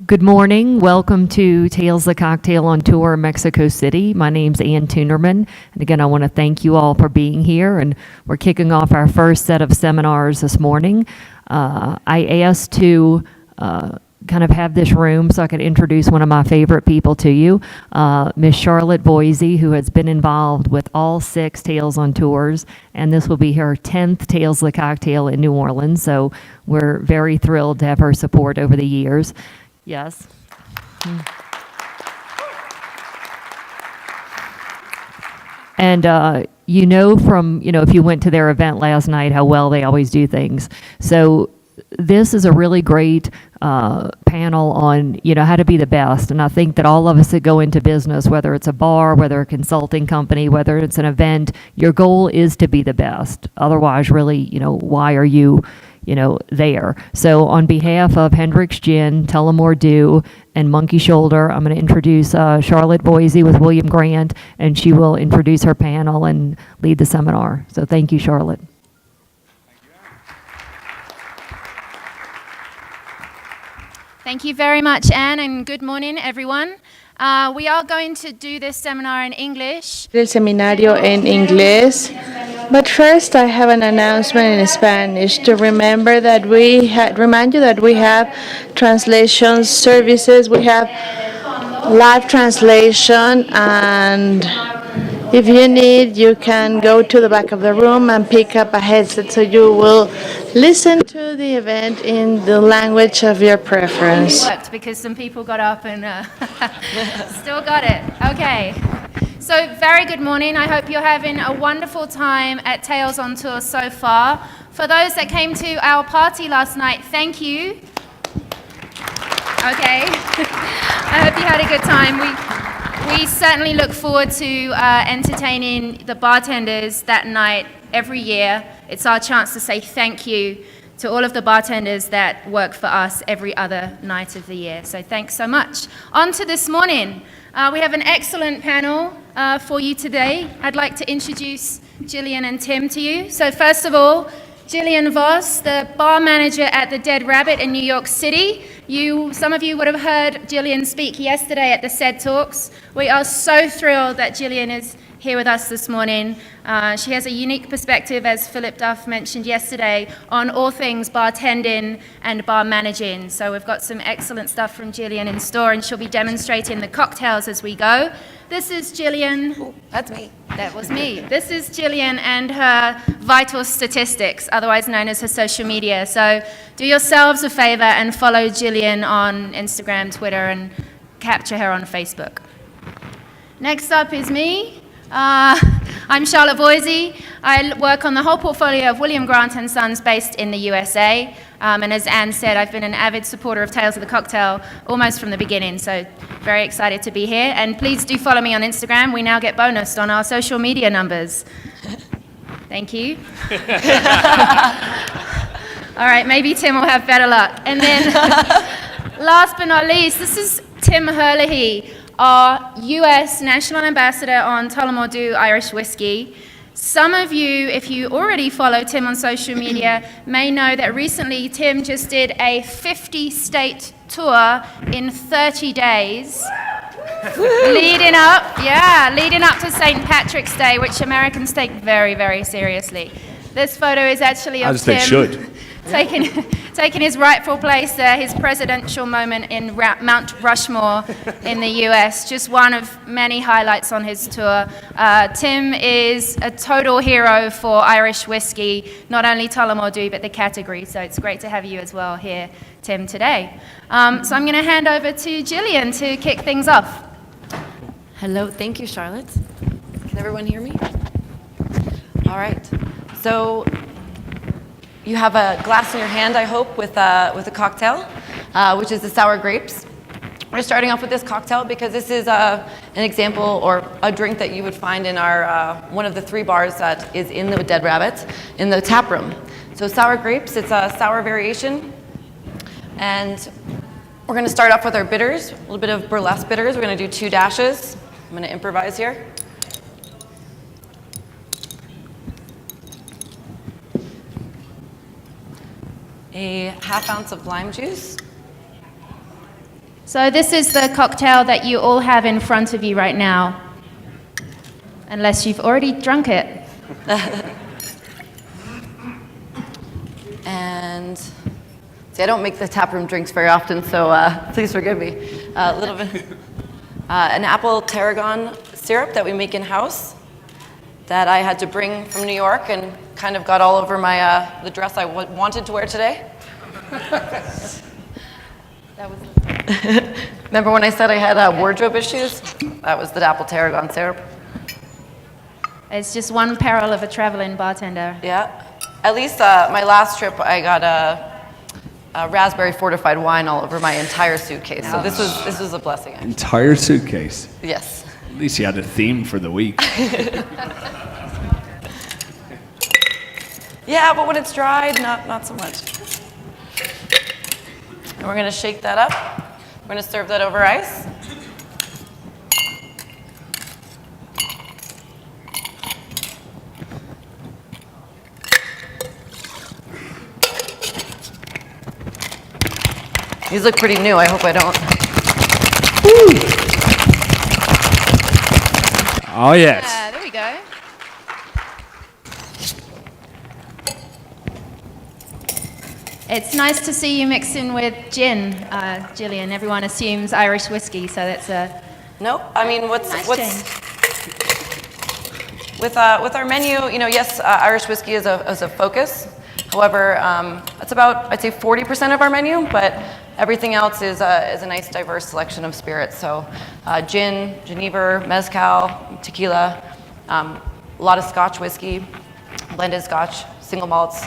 Good morning. Welcome to Tales the Cocktail on Tour, Mexico City. My name's Ann Tunerman. And again, I want to thank you all for being here. And we're kicking off our first set of seminars this morning. I asked to kind of have this room so I could introduce one of my favorite people to you, Miss Charlotte Voisey, who has been involved with all 6 Tales on Tours, and this will be her 10th Tales the Cocktail in New Orleans, so we're very thrilled to have her support over the years. Yes. And you know from, if you went to their event last night, how well they always do things. So this is a really great panel on, how to be the best. And I think that all of us that go into business, whether it's a bar, whether a consulting company, whether it's an event, your goal is to be the best. Otherwise, really, why are you, there? So on behalf of Hendrick's Gin, Tullamore Dew, and Monkey Shoulder, I'm going to introduce Charlotte Voisey with William Grant, and she will introduce her panel and lead the seminar. So thank you, Charlotte. Thank you very much, Anne, and good morning, everyone. We are going to do this seminar in English. El seminario en inglés. But first, I have an announcement in Spanish to remind you that we have translation services. We have live translation, and if you need, you can go to the back of the room and pick up a headset so you will listen to the event in the language of your preference. Because some people got up and still got it. Okay. So very good morning. I hope you're having a wonderful time at Tales on Tour so far. For those that came to our party last night, thank you. Okay. I hope you had a good time. We certainly look forward to entertaining the bartenders that night every year. It's our chance to say thank you to all of the bartenders that work for us every other night of the year. So thanks so much. On to this morning. We have an excellent panel for you today. I'd like to introduce Gillian and Tim to you. So first of all, Jillian Vose, the bar manager at the Dead Rabbit in New York City. Some of you would have heard Gillian speak yesterday at the SED Talks. We are so thrilled that Gillian is here with us this morning. She has a unique perspective, as Philip Duff mentioned yesterday, on all things bartending and bar managing. So we've got some excellent stuff from Gillian in store, and she'll be demonstrating the cocktails as we go. This is Gillian. Ooh, that's me. That was me. This is Gillian and her vital statistics, otherwise known as her social media. So do yourselves a favor and follow Gillian on Instagram, Twitter, and capture her on Facebook. Next up is me. I'm Charlotte Voisey. I work on the whole portfolio of William Grant & Sons based in the USA. And as Anne said, I've been an avid supporter of Tales of the Cocktail almost from the beginning, so very excited to be here. And please do follow me on Instagram. We now get bonused on our social media numbers. Thank you. All right, maybe Tim will have better luck. And then last but not least, this is Tim Herlihy, our US National Ambassador on Tullamore Dew Irish Whiskey. Some of you, if you already follow Tim on social media, may know that recently Tim just did a 50-state tour in 30 days, leading up to St. Patrick's Day, which Americans take very, very seriously. This photo is actually of Tim. As they should. Taking his rightful place there, his presidential moment in Mount Rushmore in the US, just one of many highlights on his tour. Tim is a total hero for Irish whiskey, not only Tullamore Dew, but the category, so it's great to have you as well here, Tim, today. So I'm going to hand over to Gillian to kick things off. Hello, thank you, Charlotte. Can everyone hear me? All right. So you have a glass in your hand, I hope, with a cocktail, which is the sour grapes. We're starting off with this cocktail because this is an example or a drink that you would find in our one of the 3 bars that is in the Dead Rabbit in the tap room. So sour grapes, it's a sour variation. And we're going to start off with our bitters, a little bit of burlesque bitters. We're going to do 2 dashes. I'm going to improvise here. A half ounce of lime juice. So this is the cocktail that you all have in front of you right now, unless you've already drunk it. And see, I don't make the taproom drinks very often, so please forgive me. A little bit, an apple tarragon syrup that we make in-house that I had to bring from New York and kind of got all over my the dress I wanted to wear today. That was. Remember when I said I had wardrobe issues? That was the apple tarragon syrup. It's just one peril of a traveling bartender. Yeah. At least my last trip, I got a raspberry fortified wine all over my entire suitcase. So this was a blessing. Actually. Entire suitcase. Yes. At least you had a theme for the week. Yeah, but when it's dried, not so much. And we're going to shake that up. We're going to serve that over ice. These look pretty new. I hope I don't. Oh, yes. Yeah, there we go. It's nice to see you mixing with gin, Gillian. Everyone assumes Irish whiskey, so that's a No, I mean, what's change. with our menu? You know, yes, Irish whiskey is a focus. However, it's about, I'd say, 40% of our menu, but everything else is a nice diverse selection of spirits. So gin, Genever, mezcal, tequila, a lot of Scotch whiskey, blended Scotch, single malts.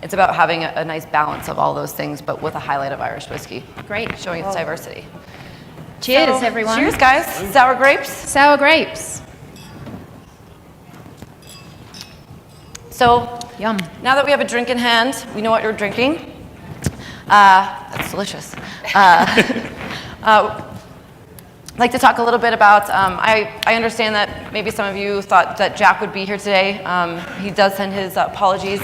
It's about having a nice balance of all those things, but with a highlight of Irish whiskey. Great. Showing its diversity. Cheers, So, everyone. Cheers, guys. Sour grapes. Sour grapes. So Yum. now that we have a drink in hand, we know what you're drinking. That's delicious. I'd like to talk a little bit about, I understand that maybe some of you thought that Jack would be here today. He does send his apologies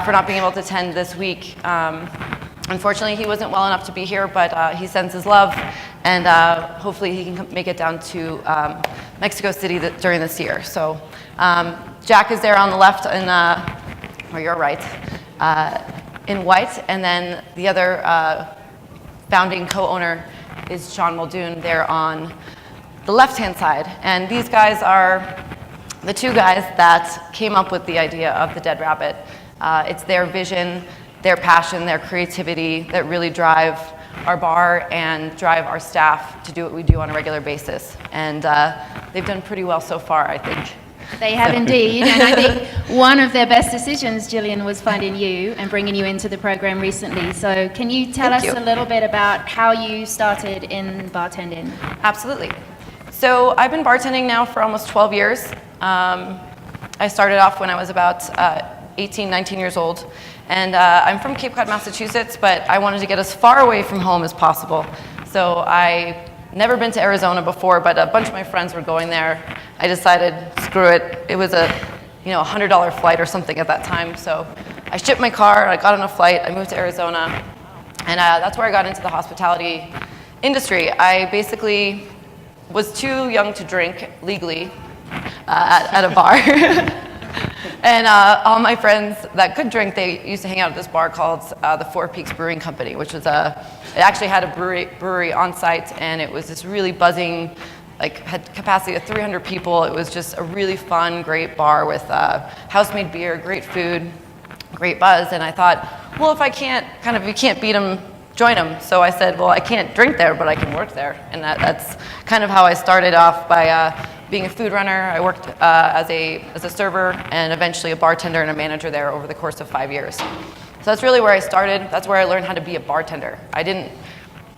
for not being able to attend this week. Unfortunately, he wasn't well enough to be here, but he sends his love, and hopefully he can make it down to Mexico City during this year. So Jack is there on the left, or your right, in white, and then the other founding co-owner is Sean Muldoon there on the left-hand side. And these guys are the two guys that came up with the idea of the Dead Rabbit. It's their vision, their passion, their creativity that really drive our bar and drive our staff to do what we do on a regular basis. And they've done pretty well so far, I think. They have indeed, and I think one of their best decisions, Gillian, was finding you and bringing you into the program recently. So can you tell us a little bit about how you started in bartending? Absolutely. So I've been bartending now for almost 12 years. I started off when I was about 18, 19 years old. And I'm from Cape Cod, Massachusetts, but I wanted to get as far away from home as possible. So I never been to Arizona before, but a bunch of my friends were going there. I decided, screw it. It was a $100 flight or something at that time. So I shipped my car, I got on a flight, I moved to Arizona, and that's where I got into the hospitality industry. I basically was too young to drink legally at a bar. And all my friends that could drink, they used to hang out at this bar called the Four Peaks Brewing Company, which was it actually had a brewery on site, and it was this really buzzing, had capacity of 300 people. It was just a really fun, great bar with house-made beer, great food, great buzz. And I thought, well, if you can't beat them, join them. So I said, well, I can't drink there, but I can work there. And that's kind of how I started off by being a food runner. I worked as a server and eventually a bartender and a manager there over the course of 5 years. So that's really where I started. That's where I learned how to be a bartender. I didn't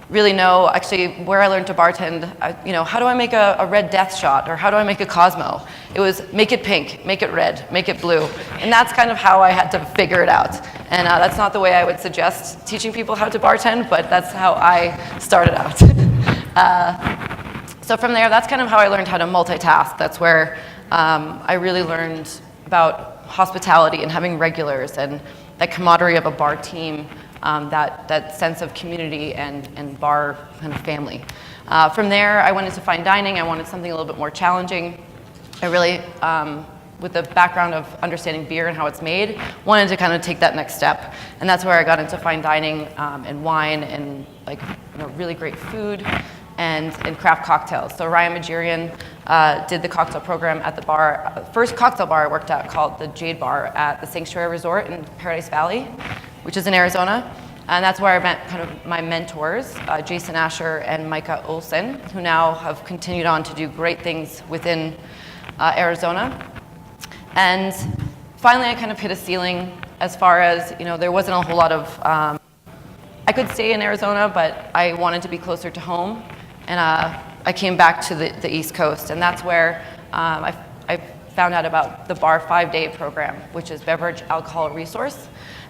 really know actually where I learned to bartend. How do I make a red death shot, or how do I make a Cosmo? It was make it pink, make it red, make it blue. And that's kind of how I had to figure it out. And that's not the way I would suggest teaching people how to bartend, but that's how I started out. So from there, that's kind of how I learned how to multitask. That's where I really learned about hospitality and having regulars and that camaraderie of a bar team that sense of community and bar kind of family. From there, I went into fine dining. I wanted something a little bit more challenging. I really, with the background of understanding beer and how it's made, wanted to kind of take that next step. And that's where I got into fine dining and wine and like really great food and craft cocktails. So Ryan Majirian did the cocktail program at the bar, first cocktail bar I worked at called the Jade Bar at the Sanctuary Resort in Paradise Valley, which is in Arizona. And that's where I met kind of my mentors, Jason Asher and Micah Olsen, who now have continued on to do great things within Arizona. And finally, I kind of hit a ceiling as far as, there wasn't a whole lot of, I could stay in Arizona, but I wanted to be closer to home. And I came back to the East Coast, and that's where I found out about the Bar 5-Day program, which is Beverage Alcohol Resource.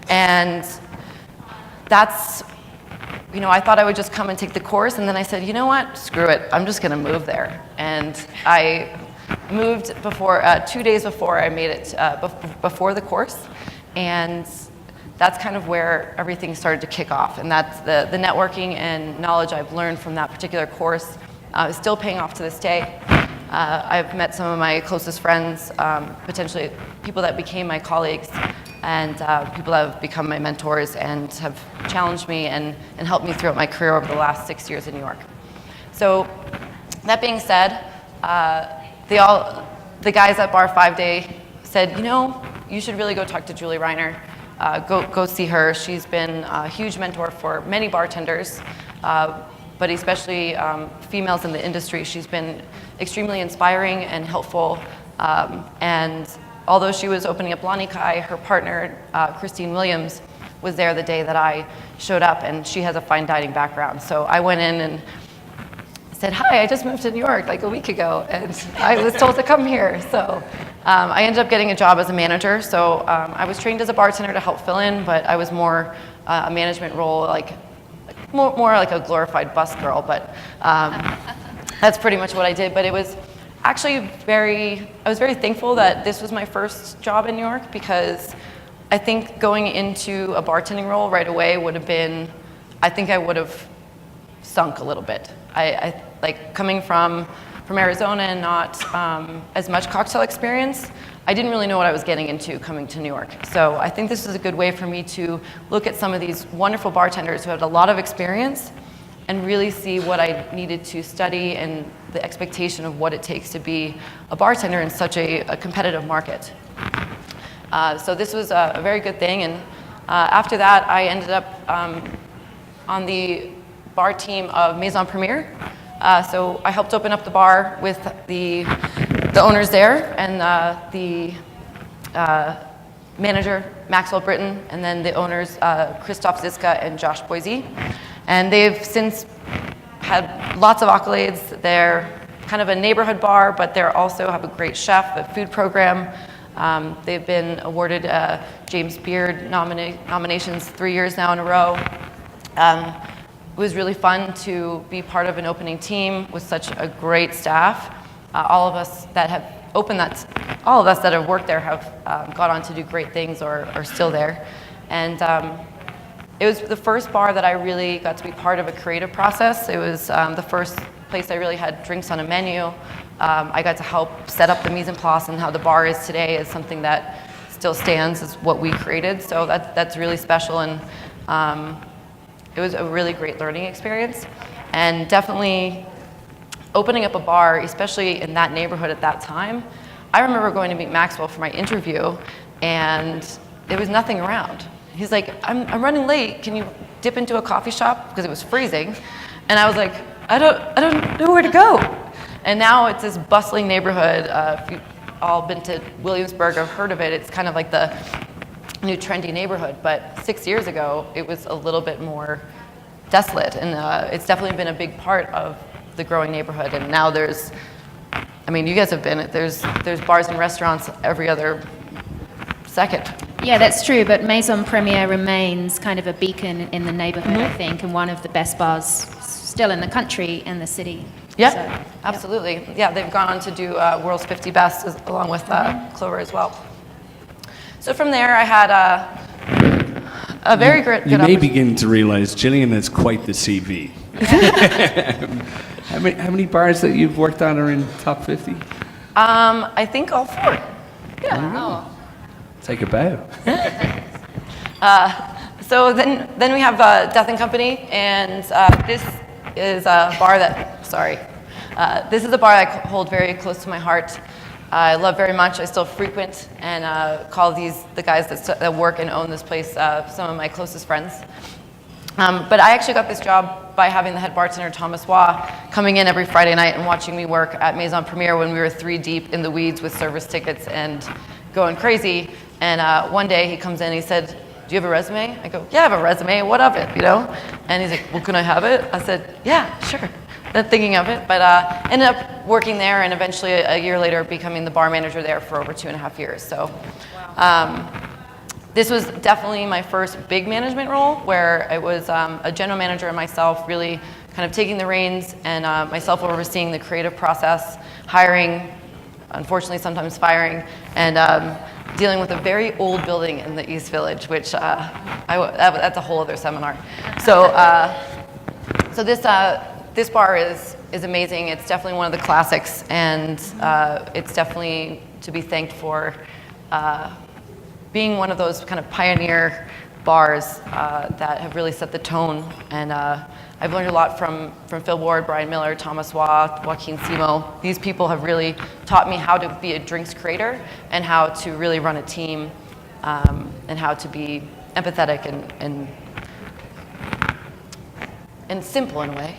And that's, I thought I would just come and take the course, and then I said, you know what, screw it, I'm just gonna move there. And I moved before, 2 days before I made it, before the course, and that's kind of where everything started to kick off. And that's the networking and knowledge I've learned from that particular course is still paying off to this day. I've met some of my closest friends, potentially people that became my colleagues, and people that have become my mentors and have challenged me and helped me throughout my career over the last 6 years in New York. So that being said, the guys at Bar 5-Day said, you should really go talk to Julie Reiner. Go see her. She's been a huge mentor for many bartenders, but especially females in the industry. She's been extremely inspiring and helpful. And although she was opening up Lani Kai, her partner, Christine Williams, was there the day that I showed up, and she has a fine dining background. So I went in and said, hi, I just moved to New York like a week ago, and I was told to come here. So I ended up getting a job as a manager. So I was trained as a bartender to help fill in, but I was more a management role, more like a glorified bus girl, but that's pretty much what I did. But it was actually I was very thankful that this was my first job in New York, because I think going into a bartending role right away would have been, I think I would have sunk a little bit. I like coming from Arizona and not as much cocktail experience, I didn't really know what I was getting into coming to New York. So I think this is a good way for me to look at some of these wonderful bartenders who had a lot of experience and really see what I needed to study and the expectation of what it takes to be a bartender in such a competitive market. So this was a very good thing, and after that I ended up on the bar team of Maison Premier. So I helped open up the bar with the owners there, and the manager, Maxwell Britton, and then the owners, Christoph Ziska and Josh Voisey. And they've since had lots of accolades. They're kind of a neighborhood bar, but they also have a great chef, a food program. They've been awarded James Beard nominations 3 years now in a row. It was really fun to be part of an opening team with such a great staff. All of us that have worked there have gone on to do great things or are still there. And it was the first bar that I really got to be part of a creative process. It was the first place I really had drinks on a menu. I got to help set up the mise en place, and how the bar is today is something that still stands as what we created. So that's really special, and it was a really great learning experience. And definitely opening up a bar, especially in that neighborhood at that time. I remember going to meet Maxwell for my interview, and there was nothing around. He's like, I'm running late. Can you dip into a coffee shop? Because it was freezing. And I was like, I don't know where to go. And now it's this bustling neighborhood. If you've all been to Williamsburg or heard of it, it's kind of like the new trendy neighborhood. But 6 years ago, it was a little bit more desolate. And it's definitely been a big part of the growing neighborhood. And now there's, I mean, you guys have been, there's bars and restaurants every other second. Yeah, that's true, but Maison Premier remains kind of a beacon in the neighborhood, I think, and one of the best bars still in the country, in the city. Yeah, So, absolutely. Yeah, they've gone on to do World's 50 Best along with Clover as well. So from there, I had a very good You may opportunity. begin to realize Gillian has quite the CV. How many bars that you've worked on are in top 50? I think all 4. Yeah. Take a bow. So then we have Death and Company, and this is a bar that, this is a bar I hold very close to my heart. I love very much. I still frequent and call the guys that work and own this place some of my closest friends. But I actually got this job by having the head bartender, Thomas Waugh, coming in every Friday night and watching me work at Maison Premier when we were 3 deep in the weeds with service tickets and going crazy. And one day he comes in and he said, "Do you have a resume?" I go, "Yeah, I have a resume. What of it, you know?" And he's like, "Well, can I have it?" I said, "Yeah, sure." Not thinking of it, but ended up working there and eventually a year later becoming the bar manager there for over 2.5 years. So this was definitely my first big management role where it was a general manager and myself really kind of taking the reins and myself overseeing the creative process, hiring, unfortunately sometimes firing, and dealing with a very old building in the East Village, which that's a whole other seminar. So this bar is amazing. It's definitely one of the classics, and it's definitely to be thanked for being one of those kind of pioneer bars that have really set the tone. And I've learned a lot from Phil Ward, Brian Miller, Thomas Waugh, Joaquin Simo. These people have really taught me how to be a drinks creator and how to really run a team and how to be empathetic and simple in a way.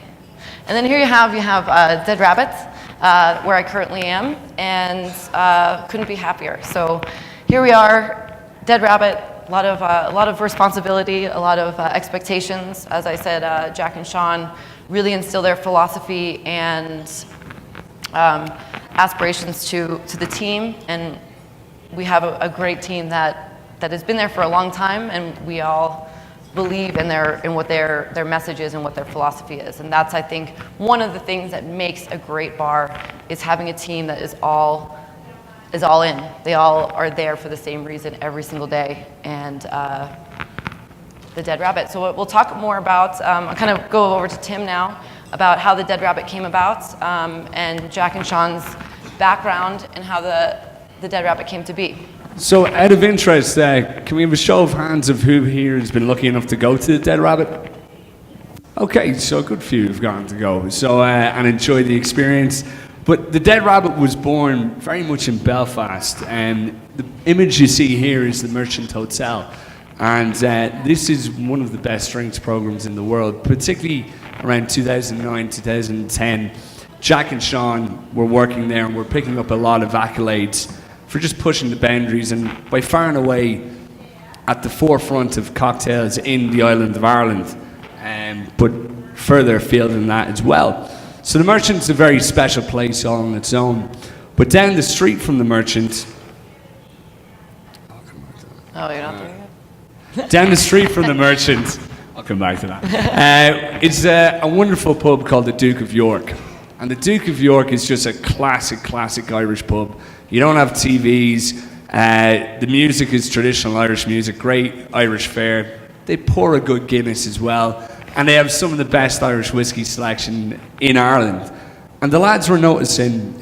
And then here you have Dead Rabbit, where I currently am, and couldn't be happier. So here we are, Dead Rabbit, a lot of responsibility, a lot of expectations. As I said, Jack and Sean really instill their philosophy and aspirations to the team, and we have a great team that has been there for a long time, and we all believe in what their message is and what their philosophy is. And that's, I think, one of the things that makes a great bar is having a team that is all in. They all are there for the same reason every single day. And the Dead Rabbit. So we'll talk more about, I'll kind of go over to Tim now about how the Dead Rabbit came about and Jack and Sean's background and how the Dead Rabbit came to be. So, out of interest, can we have a show of hands of who here has been lucky enough to go to the Dead Rabbit? Okay, so a good few have gone to go, so and enjoy the experience. But the Dead Rabbit was born very much in Belfast, and the image you see here is the Merchant Hotel, and this is one of the best drinks programs in the world, particularly around 2009, 2010. Jack and Sean were working there and were picking up a lot of accolades for just pushing the boundaries and by far and away at the forefront of cocktails in the island of Ireland, but further afield than that as well. So the Merchant's a very special place all on its own. But down the street from the Merchant... Oh, you're not doing it? Down the street from the Merchant... I'll come back to that. It's a wonderful pub called the Duke of York. And the Duke of York is just a classic Irish pub. You don't have TVs. The music is traditional Irish music, great Irish fare. They pour a good Guinness as well. And they have some of the best Irish whiskey selection in Ireland. And the lads were noticing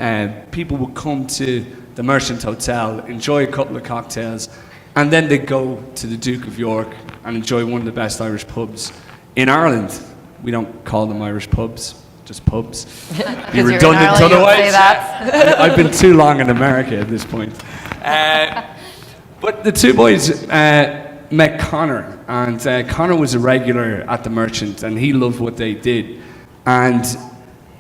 people would come to the Merchant Hotel, enjoy a couple of cocktails, and then they'd go to the Duke of York and enjoy one of the best Irish pubs in Ireland. We don't call them Irish pubs, just pubs. Be redundant otherwise. I've been too long in America at this point. But the two boys met Connor, and Connor was a regular at the Merchant, and he loved what they did. And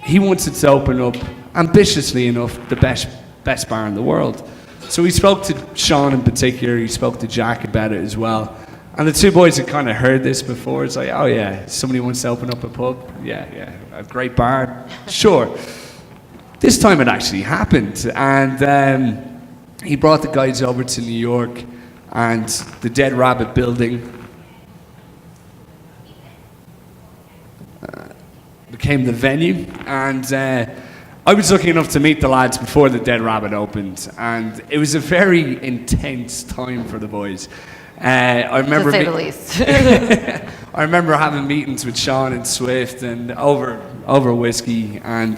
he wanted to open up, ambitiously enough, the best bar in the world. So he spoke to Sean in particular, he spoke to Jack about it as well. And the two boys had kind of heard this before. It's like, oh yeah, somebody wants to open up a pub? Yeah, a great bar? Sure. This time it actually happened. And he brought the guys over to New York, and the Dead Rabbit building became the venue. And I was lucky enough to meet the lads before the Dead Rabbit opened, and it was a very intense time for the boys. I remember to say the least. I remember having meetings with Sean and Swift and over whiskey, and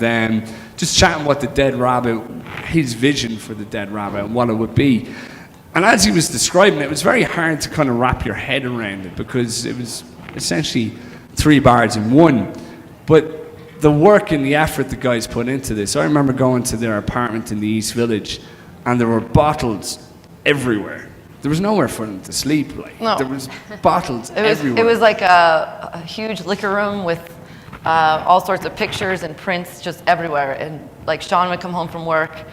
just chatting what the Dead Rabbit, his vision for the Dead Rabbit and what it would be. And as he was describing it, it was very hard to kind of wrap your head around it, because it was essentially 3 bars in one. But the work and the effort the guys put into this, I remember going to their apartment in the East Village, and there were bottles everywhere. There was nowhere for them to sleep. No. There was bottles everywhere. It was like a huge liquor room with all sorts of pictures and prints just everywhere. And like Sean would come home from work,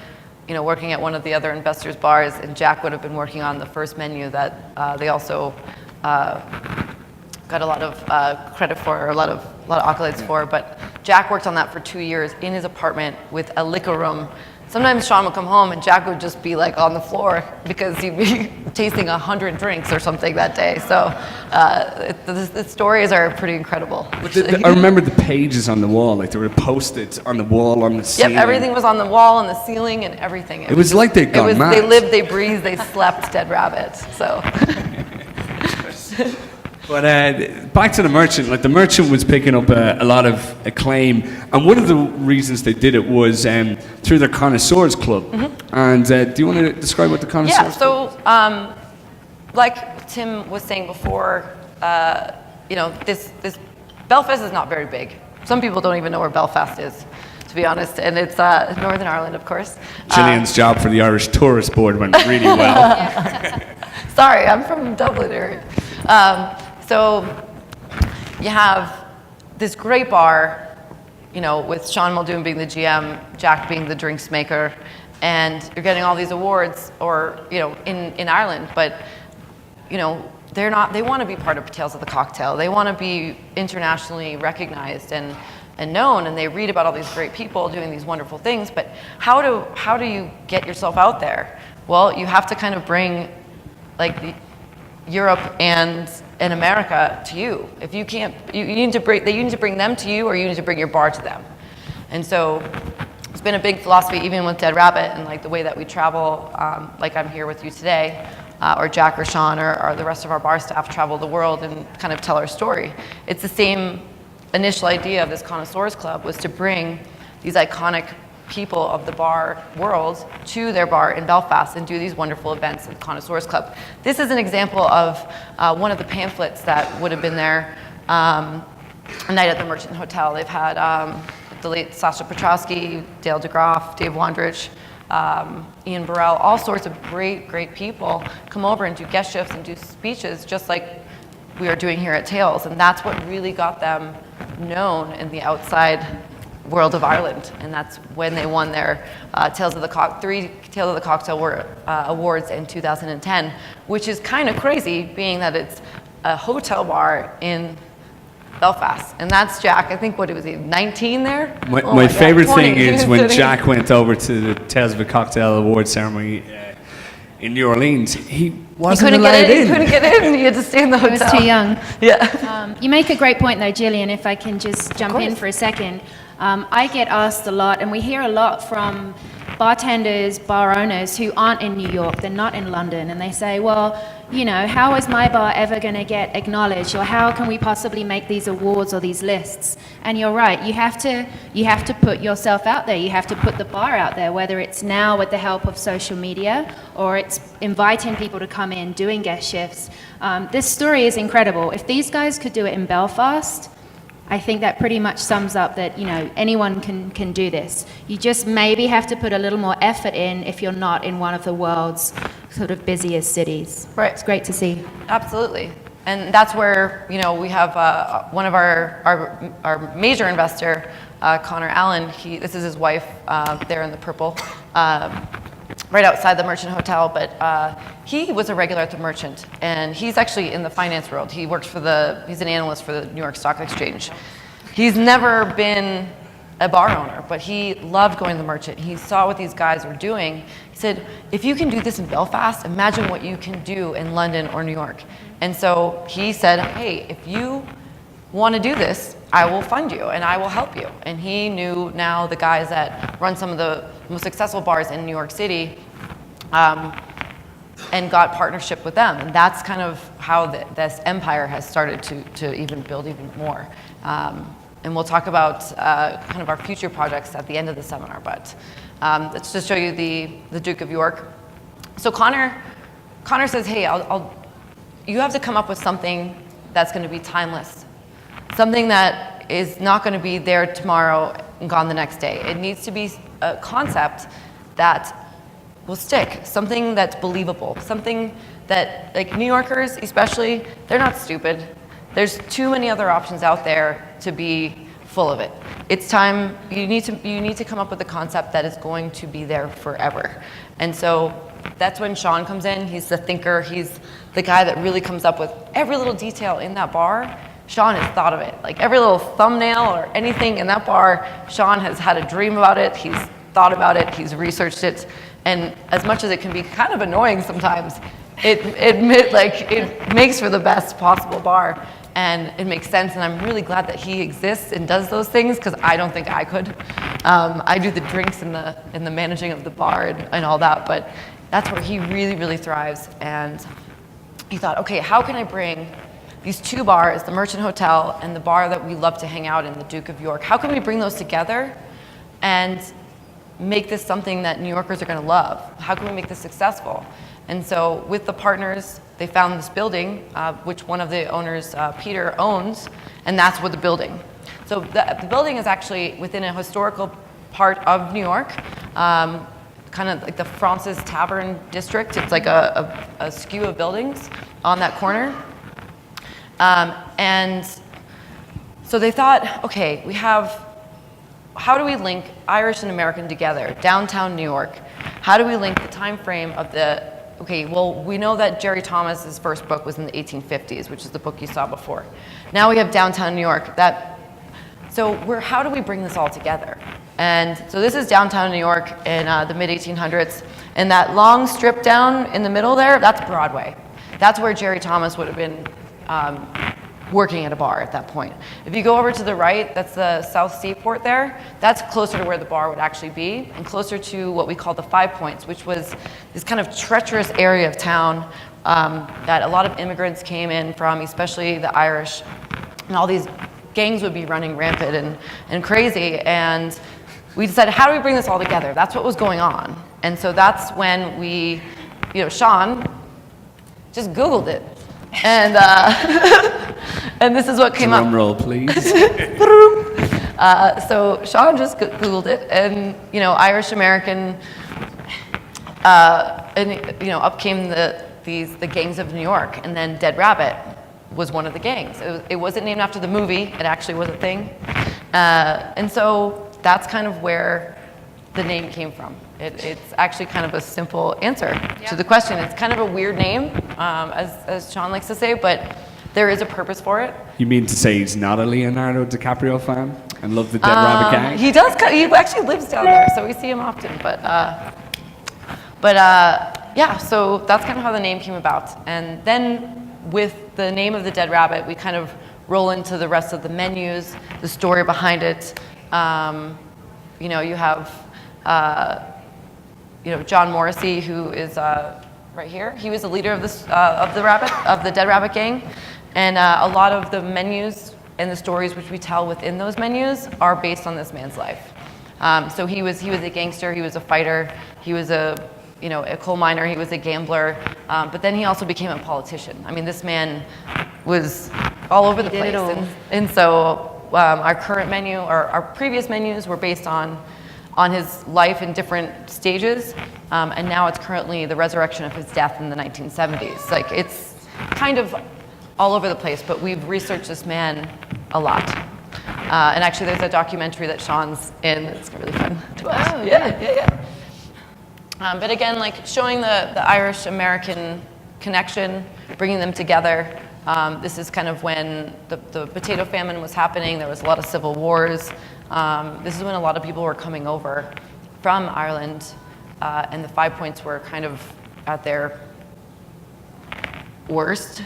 working at one of the other investors' bars, and Jack would have been working on the first menu that they also got a lot of credit for, or a lot of accolades for. But Jack worked on that for 2 years in his apartment with a liquor room. Sometimes Sean would come home and Jack would just be like on the floor because he'd be tasting 100 drinks or something that day. So the stories are pretty incredible. I remember the pages on the wall, like there were Post-its on the wall, on the ceiling. Yep, everything was on the wall and the ceiling and everything. It was like they'd gone mad. They lived, they breathed, they slept Dead Rabbit. So. But back to the Merchant. Like the Merchant was picking up a lot of acclaim, and one of the reasons they did it was through their Connoisseurs Club. Mm-hmm. And do you want to describe what the Connoisseurs Club is? Yeah. So, like Tim was saying before, this Belfast is not very big. Some people don't even know where Belfast is, to be honest, and it's Northern Ireland, of course. Gillian's job for the Irish Tourist Board went really well. Sorry, I'm from Dublin area. So you have this great bar, with Sean Muldoon being the GM, Jack being the drinks maker, and you're getting all these awards, or in Ireland, but they're not. They want to be part of Tales of the Cocktail. They want to be internationally recognized and known, and they read about all these great people doing these wonderful things. But how do you get yourself out there? Well, you have to kind of bring Europe and America to you. If you can't, you need to bring them to you, or you need to bring your bar to them. And so it's been a big philosophy, even with Dead Rabbit, and like the way that we travel, like I'm here with you today, or Jack or Sean or the rest of our bar staff travel the world and kind of tell our story. It's the same initial idea of this Connoisseurs Club, was to bring these iconic people of the bar world to their bar in Belfast and do these wonderful events at the Connoisseurs Club. This is an example of one of the pamphlets that would have been there, a night at the Merchant Hotel. They've had the late Sasha Petrowski, Dale DeGroff, Dave Wondrich, Ian Burrell, all sorts of great people come over and do guest shifts and do speeches, just like we are doing here at Tales. And that's what really got them known in the outside world of Ireland, and that's when they won their three Tales of the Cocktail awards in 2010, which is kind of crazy, being that it's a hotel bar in Belfast. And that's Jack, I think, what was he, 19 there? My favorite thing is when Jack went over to the Tales of the Cocktail award ceremony in New Orleans, he wasn't allowed in. He couldn't get in, he had to stay in the hotel. He was too young. Yeah. You make a great point though, Gillian, if I can just jump in for a second. I get asked a lot, and we hear a lot from bartenders, bar owners who aren't in New York, they're not in London, and they say, well, how is my bar ever going to get acknowledged, or how can we possibly make these awards or these lists? And you're right, you have to put yourself out there, you have to put the bar out there, whether it's now with the help of social media, or it's inviting people to come in, doing guest shifts. This story is incredible. If these guys could do it in Belfast, I think that pretty much sums up that, anyone can do this. You just maybe have to put a little more effort in if you're not in one of the world's sort of busiest cities. Right. It's great to see. Absolutely. And that's where, we have one of our major investor, Connor Allen. This is his wife there in the purple, right outside the Merchant Hotel, but he was a regular at the Merchant, and he's actually in the finance world. He works he's an analyst for the New York Stock Exchange. He's never been a bar owner, but he loved going to the Merchant. He saw what these guys were doing. He said, if you can do this in Belfast, imagine what you can do in London or New York. And so he said, hey, if you want to do this, I will fund you and I will help you. And he knew now the guys that run some of the most successful bars in New York City, and got partnership with them. And that's kind of how this empire has started to even build even more. And we'll talk about kind of our future projects at the end of the seminar, but let's just show you the Duke of York. So Connor says, hey, you have to come up with something that's going to be timeless, something that is not going to be there tomorrow and gone the next day. It needs to be a concept that will stick, something that's believable, something that, like, New Yorkers especially, they're not stupid. There's too many other options out there to be full of it. It's time, you need to come up with a concept that is going to be there forever. And so that's when Sean comes in. He's the thinker. He's the guy that really comes up with every little detail in that bar. Sean has thought of it. Like every little thumbnail or anything in that bar, Sean has had a dream about it. He's thought about it. He's researched it. And as much as it can be kind of annoying sometimes, it makes for the best possible bar. And it makes sense, and I'm really glad that he exists and does those things, because I don't think I could. I do the drinks and the managing of the bar and all that, but that's where he really, really thrives. And he thought, okay, how can I bring these two bars, the Merchant Hotel and the bar that we love to hang out in, the Duke of York, how can we bring those together and make this something that New Yorkers are going to love? How can we make this successful? And so with the partners, they found this building, which one of the owners, Peter, owns, and that's what the building. So the building is actually within a historical part of New York, kind of like the Francis Tavern district. It's like a skew of buildings on that corner. And so they thought, okay, how do we link Irish and American together, downtown New York? How do we link the time frame of okay, well, we know that Jerry Thomas's first book was in the 1850s, which is the book you saw before. Now we have downtown New York. How do we bring this all together? And so this is downtown New York in the mid-1800s, and that long strip down in the middle there, that's Broadway. That's where Jerry Thomas would have been working at a bar at that point. If you go over to the right, that's the South Seaport there. That's closer to where the bar would actually be, and closer to what we call the Five Points, which was this kind of treacherous area of town that a lot of immigrants came in from, especially the Irish, and all these gangs would be running rampant and crazy. And we decided, how do we bring this all together? That's what was going on. And so that's when Sean just Googled it. And and this is what came up. Drum roll, please. So Sean just Googled it, and Irish American, and up came the gangs of New York, and then Dead Rabbit was one of the gangs. It wasn't named after the movie; it actually was a thing, and so that's kind of where the name came from. It's actually kind of a simple answer to the question. It's kind of a weird name, as Sean likes to say, but there is a purpose for it. You mean to say he's not a Leonardo DiCaprio fan and love the Dead Rabbit gang? He does. He actually lives down there, so we see him often. But yeah, so that's kind of how the name came about. And then with the name of the Dead Rabbit, we kind of roll into the rest of the menus, the story behind it. You have John Morrissey, who is right here. He was the leader of the Dead Rabbit gang, and a lot of the menus and the stories which we tell within those menus are based on this man's life. So he was a gangster. He was a fighter. He was a coal miner. He was a gambler. But then he also became a politician. I mean, this man was all over the place. And so our current menu, or our previous menus, were based on his life in different stages, and now it's currently the resurrection of his death in the 1970s. Like, it's kind of all over the place, but we've researched this man a lot. And actually, there's a documentary that Sean's in that's really fun to watch. Oh, yeah. But again, like, showing the Irish-American connection, bringing them together. This is kind of when the potato famine was happening. There was a lot of civil wars. This is when a lot of people were coming over from Ireland, and the 5 Points were kind of at their worst,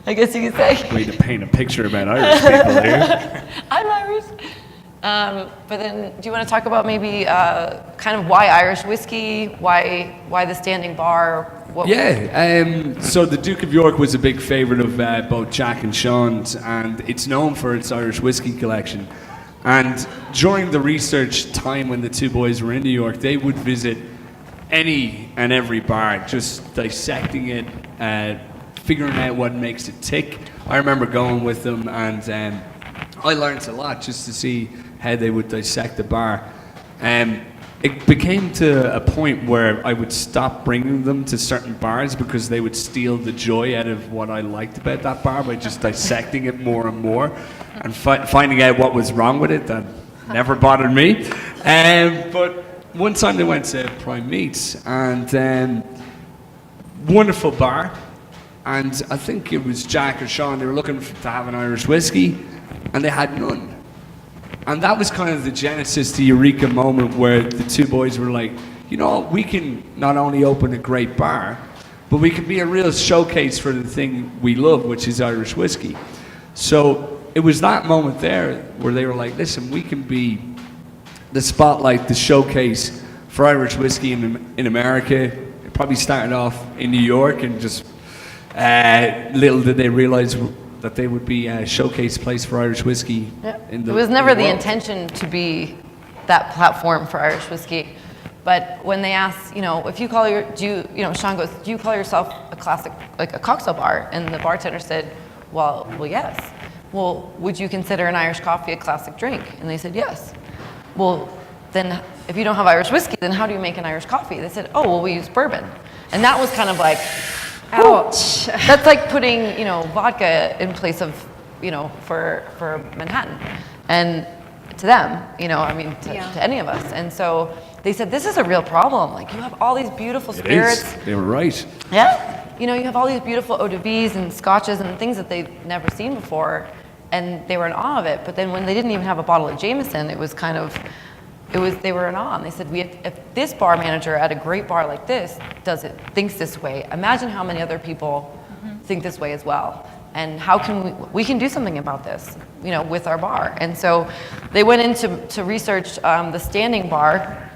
I guess you could say. Way to paint a picture about Irish people here. I'm Irish. But then, do you want to talk about maybe kind of why Irish whiskey, why the standing bar, So the Duke of York was a big favourite of both Jack and Sean's, and it's known for its Irish whiskey collection. And during the research time when the two boys were in New York, they would visit any and every bar, just dissecting it, figuring out what makes it tick. I remember going with them, and I learned a lot just to see how they would dissect the bar. It became to a point where I would stop bringing them to certain bars because they would steal the joy out of what I liked about that bar by just dissecting it more and more and finding out what was wrong with it. That never bothered me. But one time they went to Prime Meats, and wonderful bar. And I think it was Jack or Sean, they were looking to have an Irish whiskey, and they had none. And that was kind of the genesis, the eureka moment where the two boys were like, you know, we can not only open a great bar, but we can be a real showcase for the thing we love, which is Irish whiskey. So it was that moment there where they were like, listen, we can be the spotlight, the showcase for Irish whiskey in America. It probably started off in New York, and just little did they realize that they would be a showcase place for Irish whiskey. It was never the intention to be that platform for Irish whiskey. But when they asked, you know, if you call Sean goes, do you call yourself a classic, like a cocktail bar? And the bartender said, well, yes. Well, would you consider an Irish coffee a classic drink? And they said, yes. Well, then if you don't have Irish whiskey, then how do you make an Irish coffee? They said, oh, well, we use bourbon. And that was kind of like, ouch. That's like putting, you know, vodka in place of, you know, for Manhattan. And to them, you know, I mean, to any of us. And so they said, this is a real problem. Like, you have all these beautiful spirits. It is. They were right. Yeah. You know, you have all these beautiful eau de vies and scotches and things that they'd never seen before. And they were in awe of it. But then when they didn't even have a bottle of Jameson, it was kind of, they were in awe. And they said, if this bar manager at a great bar like this thinks this way, imagine how many other people think this way as well. And how can we can do something about this, you know, with our bar. And so they went in to research the standing bar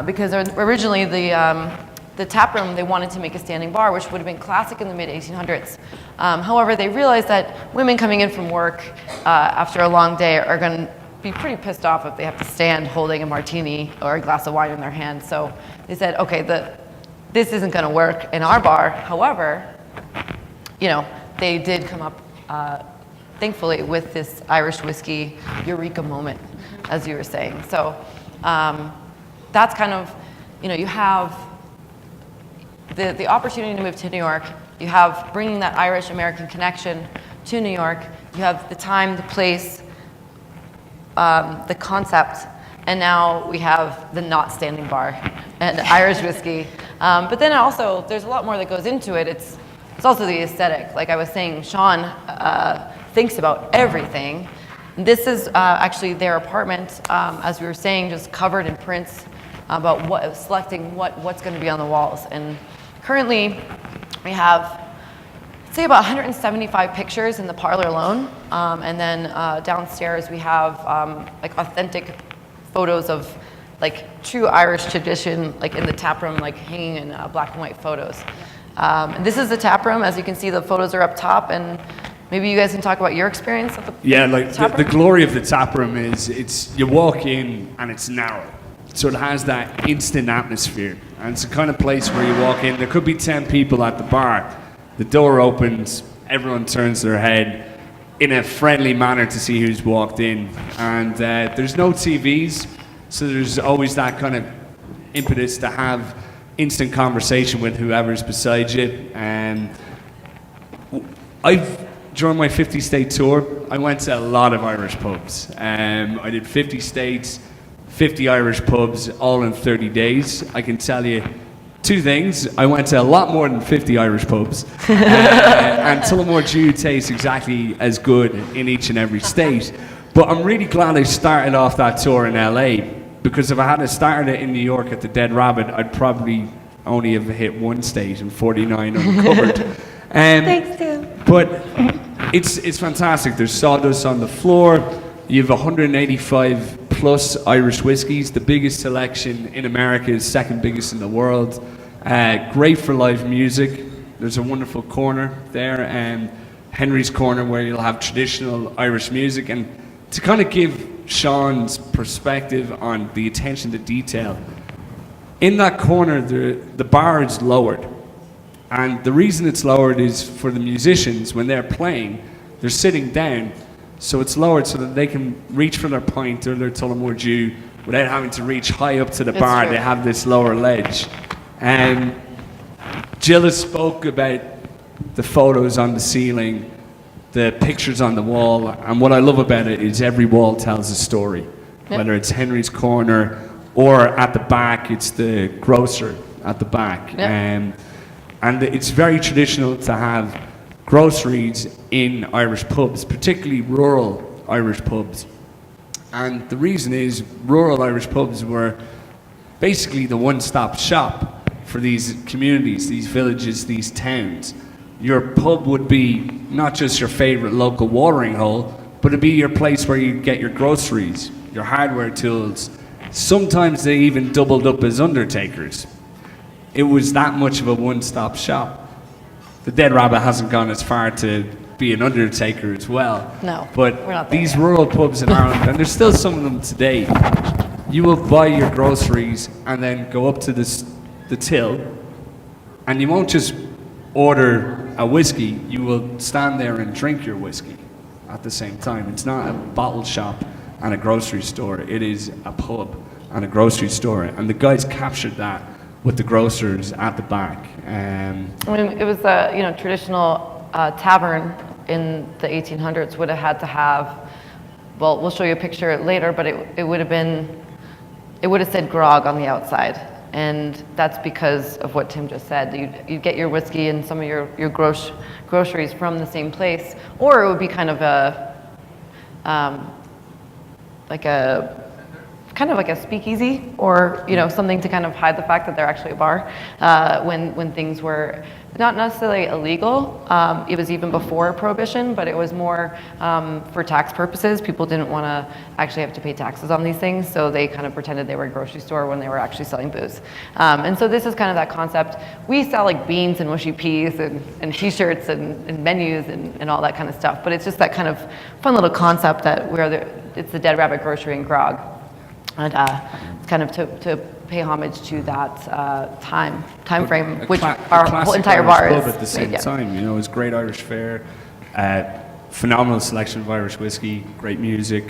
because originally the tap room, they wanted to make a standing bar, which would have been classic in the mid-1800s. However, they realized that women coming in from work after a long day are going to be pretty pissed off if they have to stand holding a martini or a glass of wine in their hand. So they said, okay, this isn't going to work in our bar. However, you know, they did come up, thankfully, with this Irish whiskey eureka moment, as you were saying. So that's kind of, you know, you have the opportunity to move to New York. You have bringing that Irish-American connection to New York. You have the time, the place, the concept, and now we have the not standing bar and Irish whiskey. But then also, there's a lot more that goes into it. It's also the aesthetic. Like I was saying, Sean thinks about everything. This is actually their apartment, as we were saying, just covered in prints about selecting what's going to be on the walls. And currently, we have, say, about 175 pictures in the parlor alone. And then downstairs, we have like authentic photos of like true Irish tradition, like in the tap room, like hanging in black and white photos. And this is the tap room. As you can see, the photos are up top, and maybe you guys can talk about your experience at the the glory of the tap room is you walk in and it's narrow, so it has that instant atmosphere, and it's the kind of place where you walk in. There could be 10 people at the bar. The door opens, everyone turns their head in a friendly manner to see who's walked in, and there's no TVs, so there's always that kind of impetus to have instant conversation with whoever's beside you. During my 50-state tour, I went to a lot of Irish pubs. I did 50 states, 50 Irish pubs, all in 30 days. I can tell you two things. I went to a lot more than 50 Irish pubs. And Tullamore Dew tastes exactly as good in each and every state. But I'm really glad I started off that tour in LA, because if I had started it in New York at the Dead Rabbit, I'd probably only have hit one state and 49 uncovered. Thanks, Tim. But it's fantastic. There's sawdust on the floor. You have 185 plus Irish whiskies. The biggest selection in America is second biggest in the world. Great for live music. There's a wonderful corner there, Henry's Corner, where you'll have traditional Irish music. And to kind of give Sean's perspective on the attention to detail, in that corner, the bar is lowered. And the reason it's lowered is for the musicians, when they're playing, they're sitting down, so it's lowered so that they can reach for their pint or their Tullamore Dew without having to reach high up to the bar. true. They have this lower ledge. And Jill has spoke about the photos on the ceiling, the pictures on the wall, and what I love about it is every wall tells a story. Whether it's Henry's Corner or at the back, it's the grocer at the back. And it's very traditional to have groceries in Irish pubs, particularly rural Irish pubs. And the reason is rural Irish pubs were basically the one-stop shop for these communities, these villages, these towns. Your pub would be not just your favorite local watering hole, but it'd be your place where you get your groceries, your hardware tools. Sometimes they even doubled up as undertakers. It was that much of a one-stop shop. The Dead Rabbit hasn't gone as far to be an undertaker as well. No, but we're not there these yet. rural pubs in Ireland, and there's still some of them today, you will buy your groceries and then go up to the till, and you won't just order a whiskey, you will stand there and drink your whiskey at the same time. It's not a bottle shop and a grocery store, it is a pub and a grocery store, and the guys captured that with the grocers at the back. I mean, it was a traditional tavern in the 1800s would have had to have, well, we'll show you a picture later, but it would have said grog on the outside. And that's because of what Tim just said. You'd get your whiskey and some of your groceries from the same place, or it would be kind of like a speakeasy, or something to kind of hide the fact that they're actually a bar when things were not necessarily illegal. It was even before Prohibition, but it was more for tax purposes. People didn't want to actually have to pay taxes on these things, so they kind of pretended they were a grocery store when they were actually selling booze. And so this is kind of that concept. We sell like beans and mushy peas and t-shirts and menus and all that kind of stuff, but it's just that kind of fun little concept that it's the Dead Rabbit Grocery and Grog. And it's kind of to pay homage to that time frame, which our whole entire bar is. At the same time, it's great Irish fare, phenomenal selection of Irish whiskey, great music,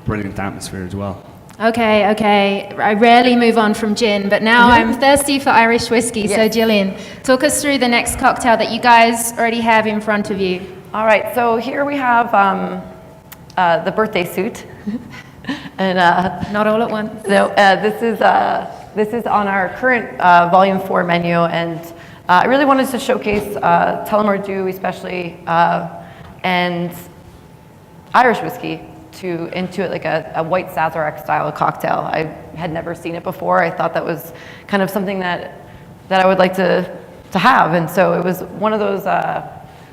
brilliant atmosphere as well. Okay. I rarely move on from gin, but now I'm thirsty for Irish whiskey. Yes. So Gillian, talk us through the next cocktail that you guys already have in front of you. All right, so here we have the birthday suit. And Not all at once. no, this is on our current Volume 4 menu, and I really wanted to showcase Tullamore Dew, especially, and Irish whiskey into it, like a white Sazerac style cocktail. I had never seen it before. I thought that was kind of something that I would like to have, and so it was one of those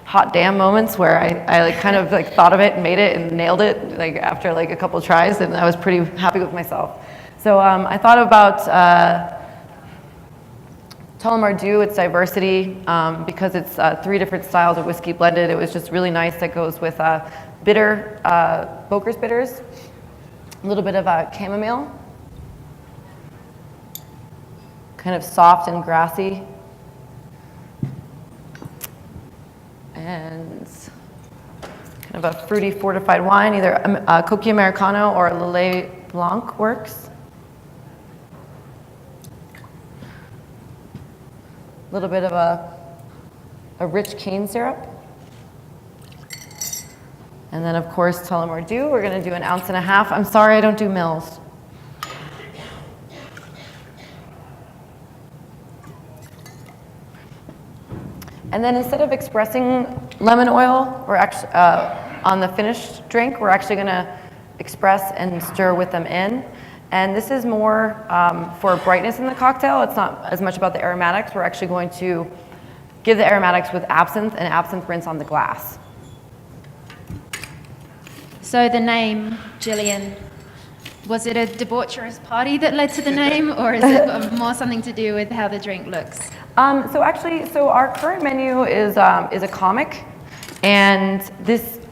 hot damn moments where I kind of thought of it and made it and nailed it after a couple of tries, and I was pretty happy with myself. So I thought about Tullamore Dew, its diversity, because it's 3 different styles of whiskey blended. It was just really nice. That goes with bitter, Boker's bitters, a little bit of chamomile, kind of soft and grassy, and kind of a fruity fortified wine, either Coquille Americano or Lillet Blanc works. A little bit of a rich cane syrup. And then, of course, Tullamore Dew. We're going to do 1.5 ounces. I'm sorry I don't do mils. And then instead of expressing lemon oil, we're actually, on the finished drink, we're actually going to express and stir with them in. And this is more for brightness in the cocktail. It's not as much about the aromatics. We're actually going to give the aromatics with absinthe and absinthe rinse on the glass. So the name, Gillian, was it a debaucherous party that led to the name, or is it more something to do with how the drink looks? So our current menu is a comic, and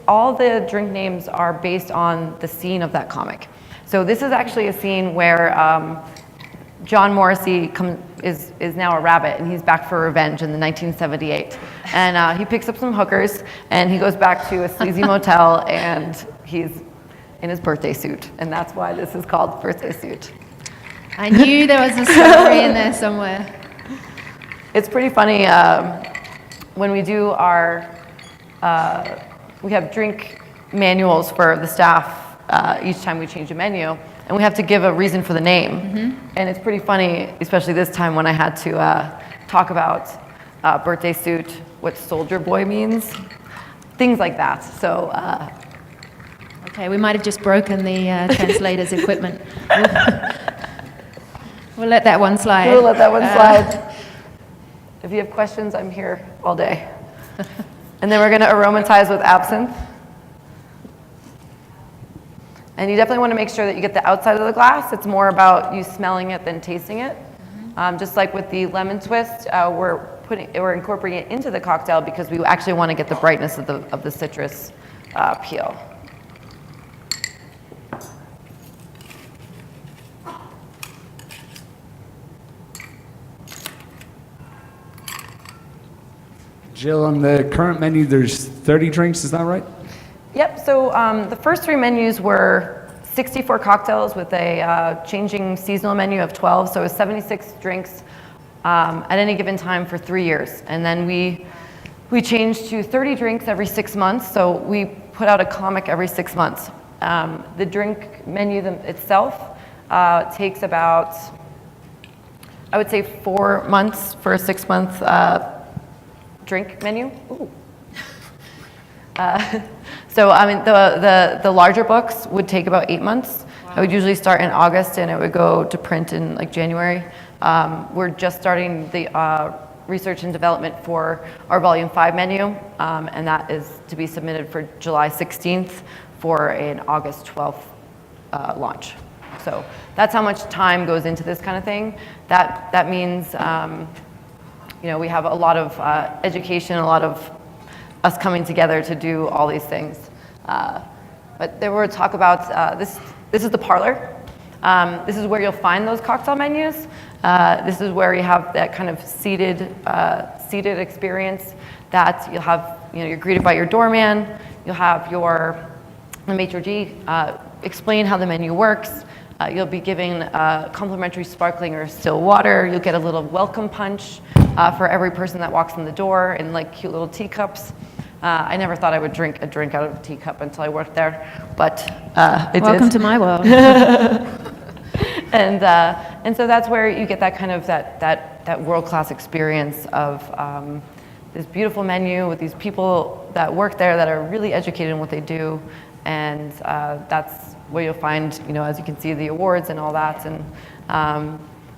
all the drink names are based on the scene of that comic. So this is actually a scene where John Morrissey is now a rabbit, and he's back for revenge in the 1978. And he picks up some hookers, and he goes back to a sleazy motel, and he's in his birthday suit, and that's why this is called Birthday Suit. I knew there was a story in there somewhere. It's pretty funny when we do we have drink manuals for the staff each time we change a menu, and we have to give a reason for the name. Mm-hmm. And it's pretty funny, especially this time when I had to talk about birthday suit, what soldier boy means, things like that. So. Okay, we might have just broken the translator's equipment. We'll let that one slide. We'll let that one slide. If you have questions, I'm here all day. And then we're going to aromatize with absinthe. And you definitely want to make sure that you get the outside of the glass. It's more about you smelling it than tasting it. Just like with the lemon twist, we're incorporating it into the cocktail because we actually want to get the brightness of the citrus peel. Jill, on the current menu, there's 30 drinks, is that right? Yep, so the first 3 menus were 64 cocktails with a changing seasonal menu of 12, so it was 76 drinks at any given time for 3 years. And then we changed to 30 drinks every 6 months, so we put out a comic every 6 months. The drink menu itself takes about, I would say, 4 months for a 6-month drink menu. Ooh. So I mean, the larger books would take about 8 months. Wow. I would usually start in August, and it would go to print in like January. We're just starting the research and development for our Volume 5 menu, and that is to be submitted for July 16th for an August 12th launch. So that's how much time goes into this kind of thing. That means we have a lot of education, a lot of us coming together to do all these things. But then we'll talk about this. This is the parlor. This is where you'll find those cocktail menus. This is where you have that kind of seated experience. That you'll have, you're greeted by your doorman. You'll have the maitre d' explain how the menu works. You'll be given complimentary sparkling or still water. You'll get a little welcome punch for every person that walks in the door in like cute little teacups. I never thought I would drink a drink out of a teacup until I worked there, but I did. Welcome to my world. And so that's where you get that kind of that world-class experience of this beautiful menu with these people that work there that are really educated in what they do, and that's where you'll find, as you can see, the awards and all that. And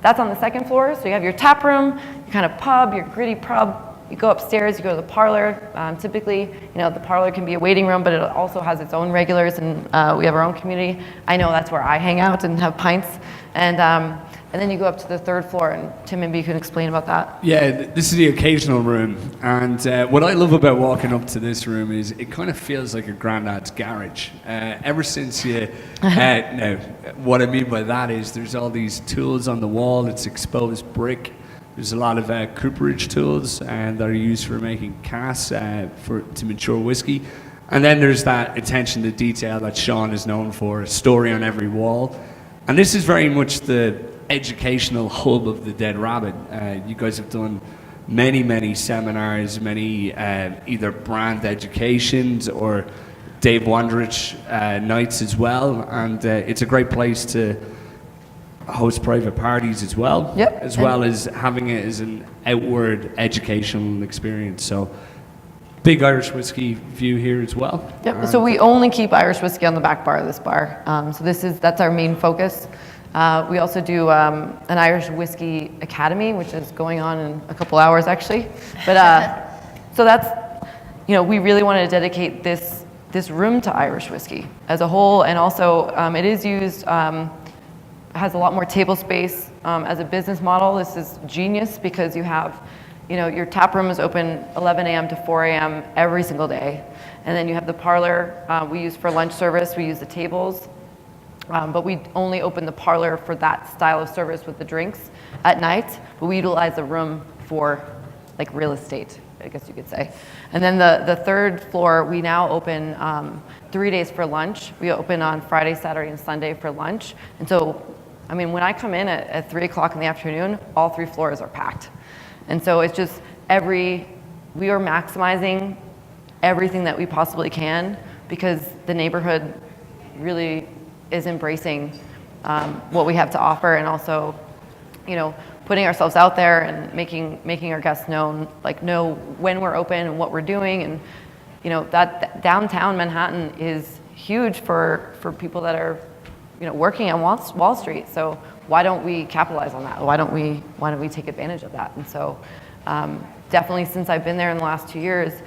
that's on the second floor. So you have your tap room, your kind of pub, your gritty pub. You go upstairs, you go to the parlor. Typically, the parlor can be a waiting room, but it also has its own regulars, and we have our own community. I know that's where I hang out and have pints. And then you go up to the third floor, and Tim, maybe you can explain about that. Yeah, this is the occasional room, and what I love about walking up to this room is it kind of feels like a granddad's garage. Ever since now, what I mean by that is there's all these tools on the wall. It's exposed brick. There's a lot of cooperage tools that are used for making casks to mature whiskey. And then there's that attention to detail that Sean is known for, a story on every wall. And this is very much the educational hub of the Dead Rabbit. You guys have done many seminars, many either brand educations or Dave Wondrich nights as well. And it's a great place to host private parties as well, as well as having it as an outward educational experience. So big Irish whiskey view here as well. Yep. So we only keep Irish whiskey on the back bar of this bar. So that's our main focus. We also do an Irish whiskey academy, which is going on in a couple hours actually. But so that's, we really wanted to dedicate this room to Irish whiskey as a whole, and also it is used has a lot more table space. As a business model, this is genius because you have, your tap room is open 11 a.m. to 4 a.m. every single day. And then you have the parlor we use for lunch service, we use the tables. But we only open the parlor for that style of service with the drinks at night, but we utilize the room for like real estate, I guess you could say. And then the third floor, we now open 3 days for lunch. We open on Friday, Saturday, and Sunday for lunch. And so, when I come in at 3 o'clock in the afternoon, all 3 floors are packed. And so it's just we are maximizing everything that we possibly can because the neighborhood really is embracing what we have to offer, and also, putting ourselves out there and making our guests know when we're open and what we're doing. And that downtown Manhattan is huge for people that are working on Wall Street. So why don't we capitalize on that? Why don't we take advantage of that? And so definitely since I've been there in the last 2 years,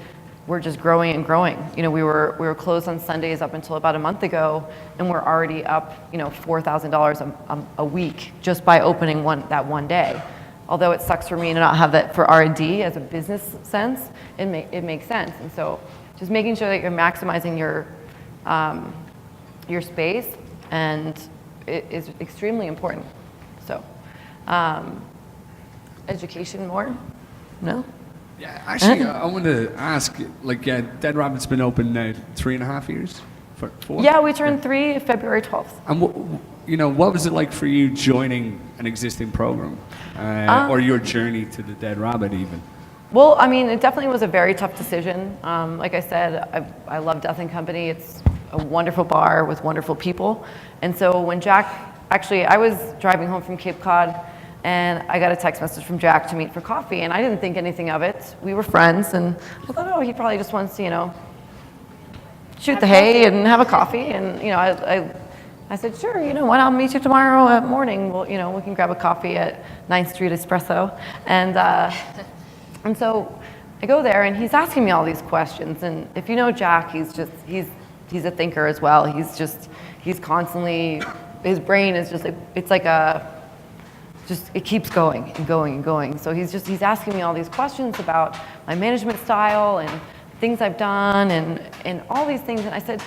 we're just growing and growing. We were closed on Sundays up until about a month ago, and we're already up, $4,000 a week just by opening that one day. Although it sucks for me to not have that for R&D as a business sense, it makes sense. And so, just making sure that you're maximizing your space, and it is extremely important. So, education more? No. Yeah, actually, I want to ask, Dead Rabbit's been open now 3.5 years? 4? Yeah, we turned 3 February 12th. And what was it like for you joining an existing program, or your journey to the Dead Rabbit even? Well, it definitely was a very tough decision. Like I said, I love Death & Company. It's a wonderful bar with wonderful people. And so when I was driving home from Cape Cod, and I got a text message from Jack to meet for coffee, and I didn't think anything of it. We were friends, and I thought, he probably just wants to, shoot the hay and have a coffee. And, I said, sure, why not, I'll meet you tomorrow morning. Well, we can grab a coffee at 9th Street Espresso. And so I go there, and he's asking me all these questions. And if you know Jack, he's a thinker as well. He's constantly, his brain is just, it's like it keeps going and going and going. So he's asking me all these questions about my management style and things I've done and all these things. And I said,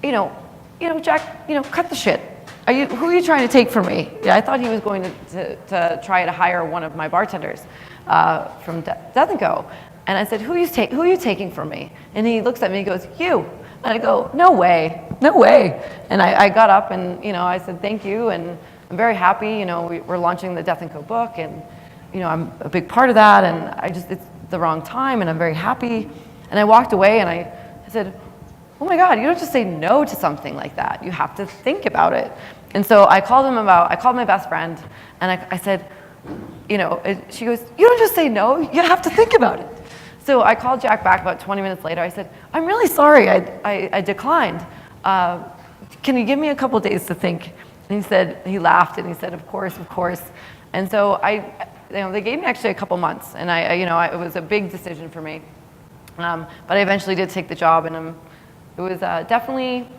Jack, cut the shit. Who are you trying to take from me? Yeah, I thought he was going to try to hire one of my bartenders from Death & Co. And I said, who are you taking from me? And he looks at me and goes, you. And I go, no way. And I got up and, I said, thank you. And I'm very happy, we're launching the Death & Co. book, and, I'm a big part of that, and it's the wrong time, and I'm very happy. And I walked away, and I said, oh my God, you don't just say no to something like that. You have to think about it. And so I called my best friend, and I said, she goes, you don't just say no, you have to think about it. So I called Jack back about 20 minutes later. I said, I'm really sorry, I declined. Can you give me a couple days to think? And he laughed, and he said, of course. And so they gave me actually a couple months, and it was a big decision for me. But I eventually did take the job, and it was definitely,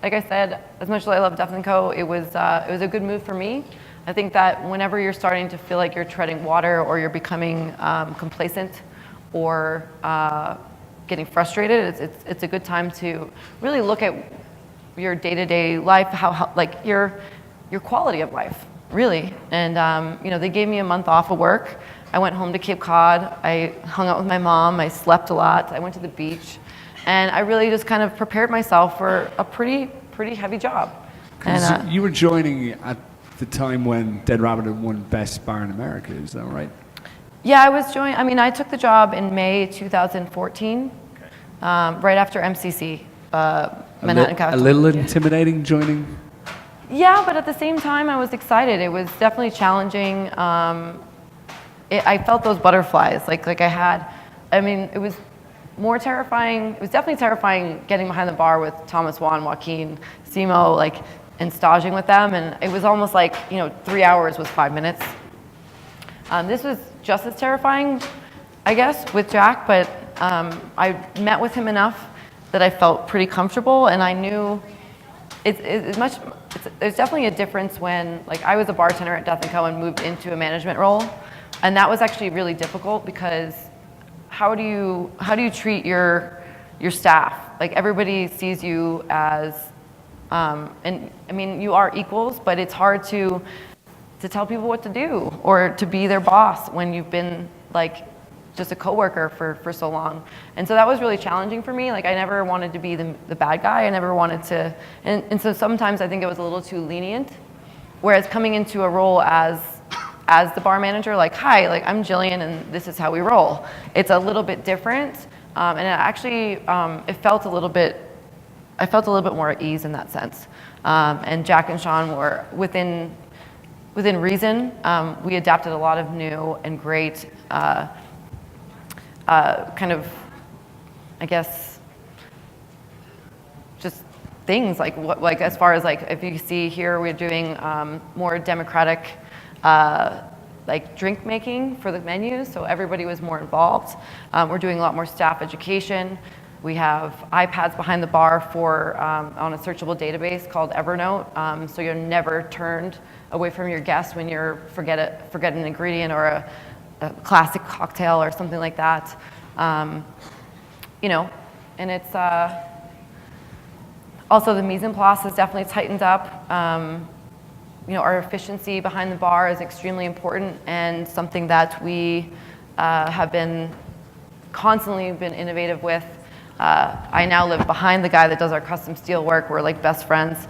like I said, as much as I love Death & Co., it was a good move for me. I think that whenever you're starting to feel like you're treading water, or you're becoming complacent, or getting frustrated, it's a good time to really look at your day-to-day life, how your quality of life, really. And they gave me a month off of work. I went home to Cape Cod. I hung out with my mom. I slept a lot. I went to the beach, and I really just kind of prepared myself for a pretty heavy job. And you were joining at the time when Dead Rabbit had won Best Bar in America, is that right? Yeah, I took the job in May 2014, right after MCC. Manhattan Capital. A little intimidating joining? Yeah, but at the same time, I was excited. It was definitely challenging. I felt those butterflies, like I had. It was more terrifying. It was definitely terrifying getting behind the bar with Thomas Juan, Joaquin, Simo, and staging with them. And it was almost like 3 hours was 5 minutes. This was just as terrifying, I guess, with Jack. But I met with him enough that I felt pretty comfortable, and I knew there's definitely a difference when, like, I was a bartender at Death & Co. and moved into a management role, and that was actually really difficult because how do you treat your staff? Like, everybody sees you as, and I mean, you are equals, but it's hard to tell people what to do or to be their boss when you've been like just a coworker for so long. And so that was really challenging for me. Like, I never wanted to be the bad guy. I never wanted to, and so sometimes I think it was a little too lenient. Whereas coming into a role as the bar manager, like, hi, like, I'm Jillian and this is how we roll. It's a little bit different. And it actually, I felt a little bit more at ease in that sense. And Jack and Sean were within reason. We adapted a lot of new and great kind of, I guess, just things like as far as, like, if you see here, we're doing more democratic like drink making for the menus, so everybody was more involved. We're doing a lot more staff education. We have iPads behind the bar for on a searchable database called Evernote, so you're never turned away from your guest when you forget an ingredient or a classic cocktail or something like that. You know, and it's also the mise en place has definitely tightened up. You know, our efficiency behind the bar is extremely important and something that we have constantly been innovative with. I now live behind the guy that does our custom steel work. We're like best friends.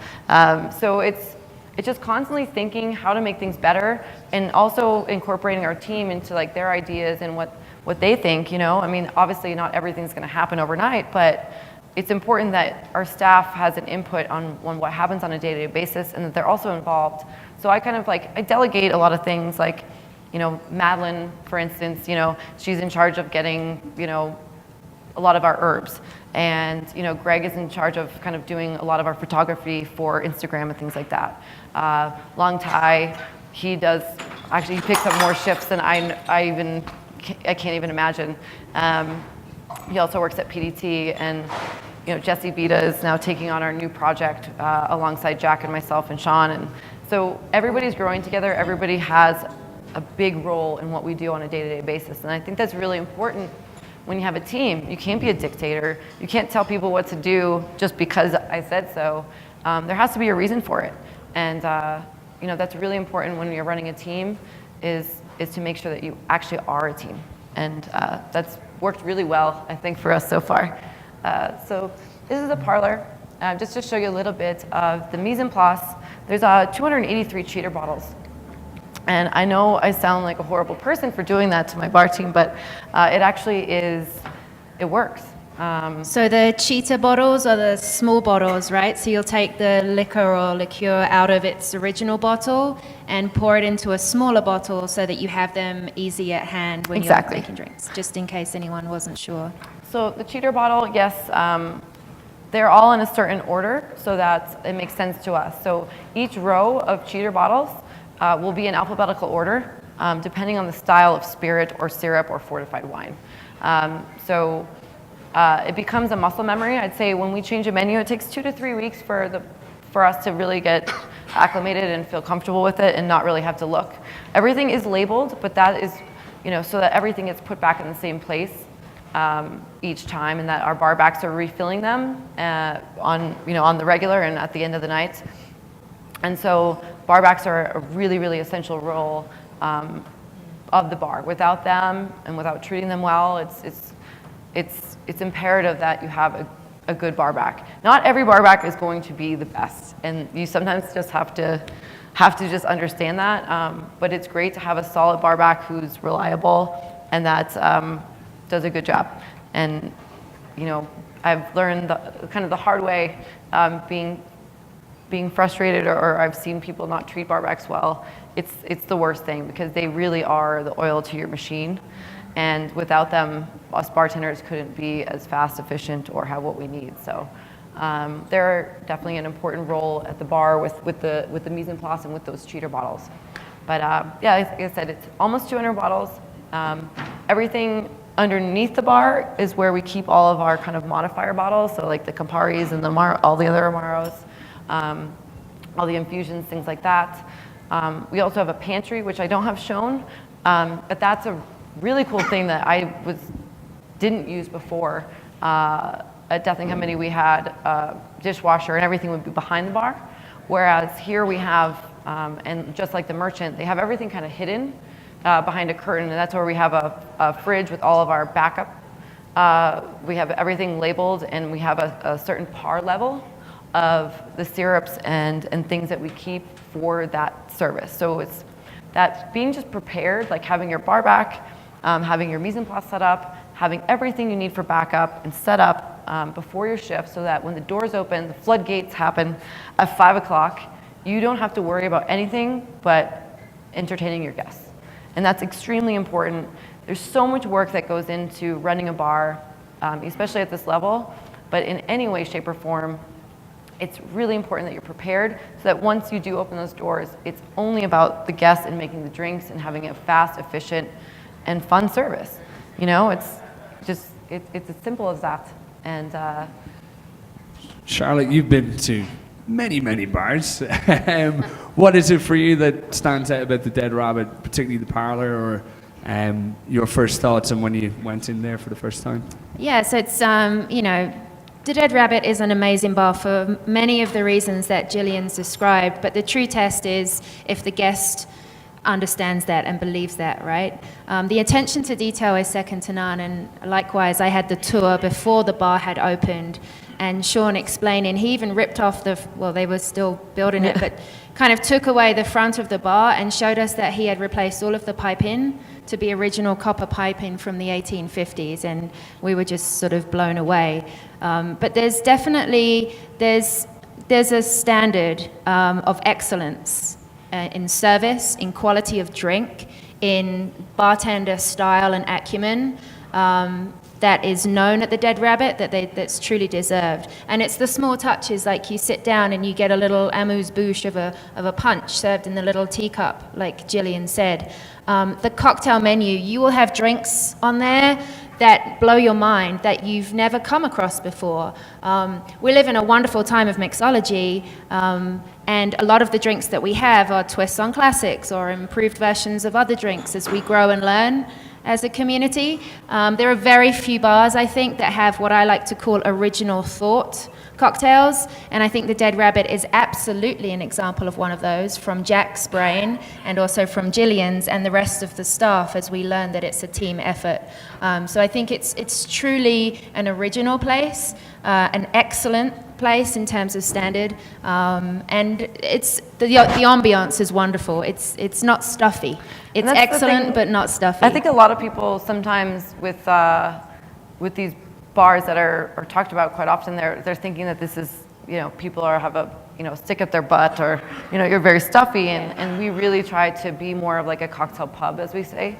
So it's just constantly thinking how to make things better and also incorporating our team into, like, their ideas and what they think, you know. I mean, obviously not everything's gonna happen overnight, but it's important that our staff has an input on what happens on a day-to-day basis and that they're also involved. So I kind of, like, I delegate a lot of things, like, you know, Madeline, for instance, you know, she's in charge of getting, you know, a lot of our herbs. And, you know, Greg is in charge of kind of doing a lot of our photography for Instagram and things like that. Long Tai, he picks up more shifts than I can't even imagine. He also works at PDT, and, you know, Jesse Vita is now taking on our new project alongside Jack and myself and Sean. And so everybody's growing together. Everybody has a big role in what we do on a day-to-day basis. And I think that's really important when you have a team. You can't be a dictator. You can't tell people what to do just because I said so. There has to be a reason for it. And, you know, that's really important when you're running a team is to make sure that you actually are a team. And that's worked really well, I think, for us so far. So this is a parlor. Just to show you a little bit of the mise en place. There's 283 cheater bottles. And I know I sound like a horrible person for doing that to my bar team, but it actually it works. So the cheetah bottles are the small bottles, right? So you'll take the liquor or liqueur out of its original bottle and pour it into a smaller bottle so that you have them easy at hand when you're making drinks, just in case anyone wasn't sure. So the cheater bottle, yes, they're all in a certain order so that it makes sense to us. So each row of cheater bottles will be in alphabetical order, depending on the style of spirit or syrup or fortified wine. So it becomes a muscle memory. I'd say when we change a menu, it takes 2 to 3 weeks for us to really get acclimated and feel comfortable with it and not really have to look. Everything is labeled, but that is, you know, so that everything gets put back in the same place each time, and that our bar backs are refilling them on the regular and at the end of the night. And so bar backs are a really, really essential role of the bar. Without them and without treating them well, it's imperative that you have a good bar back. Not every bar back is going to be the best, and you sometimes just have to just understand that. But it's great to have a solid bar back who's reliable and that does a good job. And, you know, I've learned the hard way, being frustrated, or I've seen people not treat bar backs well. It's the worst thing because they really are the oil to your machine. And without them, us bartenders couldn't be as fast, efficient, or have what we need. So they're definitely an important role at the bar with the mise en place and with those cheater bottles. But yeah, like I said, it's almost 200 bottles. Everything underneath the bar is where we keep all of our kind of modifier bottles, so like the Camparis and all the other Amaros. all the infusions, things like that. We also have a pantry, which I don't have shown, but that's a really cool thing that I didn't use before. At Death and Company, we had a dishwasher and everything would be behind the bar, whereas here we have, and just like the merchant, they have everything kind of hidden behind a curtain, and that's where we have a fridge with all of our backup. We have everything labeled, and we have a certain par level of the syrups and things that we keep for that service. So it's that being just prepared, like having your bar back, having your mise en place set up, having everything you need for backup and set up before your shift, so that when the doors open, the floodgates happen at 5 o'clock, you don't have to worry about anything but entertaining your guests. And that's extremely important. There's so much work that goes into running a bar, especially at this level, but in any way, shape, or form, it's really important that you're prepared so that once you do open those doors, it's only about the guests and making the drinks and having a fast, efficient, and fun service. You know, it's just, it's as simple as that. And Charlotte, you've been to many, many bars. What is it for you that stands out about the Dead Rabbit, particularly the parlor, or your first thoughts on when you went in there for the first time? Yeah, so it's, the Dead Rabbit is an amazing bar for many of the reasons that Gillian's described, but the true test is if the guest understands that and believes that, right? The attention to detail is second to none, and likewise, I had the tour before the bar had opened, and Sean explaining, he even ripped off they were still building it, but kind of took away the front of the bar and showed us that he had replaced all of the piping to be original copper piping from the 1850s, and we were just sort of blown away. But there's definitely, there's a standard of excellence in service, in quality of drink, in bartender style and acumen, that is known at the Dead Rabbit, that's truly deserved. And it's the small touches, like you sit down and you get a little amuse-bouche of a punch served in the little teacup, like Gillian said. The cocktail menu, you will have drinks on there that blow your mind, that you've never come across before. We live in a wonderful time of mixology, and a lot of the drinks that we have are twists on classics or improved versions of other drinks as we grow and learn as a community. There are very few bars, I think, that have what I like to call original thought cocktails, and I think the Dead Rabbit is absolutely an example of one of those, from Jack's brain and also from Gillian's and the rest of the staff, as we learn that it's a team effort. So I think it's truly an original place, an excellent place in terms of standard, and it's the ambiance is wonderful. It's not stuffy. It's excellent, but not stuffy. I think a lot of people sometimes with these bars that are talked about quite often, they're thinking that this is, people have a stick up their butt, or you're very stuffy, and we really try to be more of like a cocktail pub, as we say.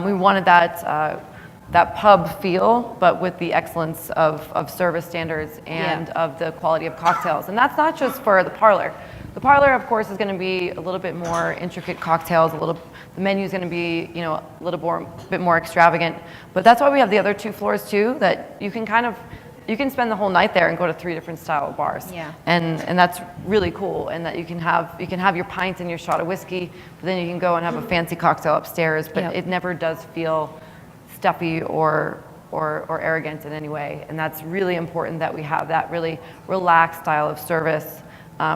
We wanted that pub feel, but with the excellence of service standards and of the quality of cocktails. And that's not just for the parlor. The parlor, of course, is going to be a little bit more intricate cocktails, the menu is going to be, a bit more extravagant. But that's why we have the other 2 floors too, that you can spend the whole night there and go to 3 different style of bars. Yeah. And that's really cool, and that you can have your pint and your shot of whiskey, but then you can go and have a fancy cocktail upstairs, but it never does feel stuffy or arrogant in any way. And that's really important, that we have that really relaxed style of service,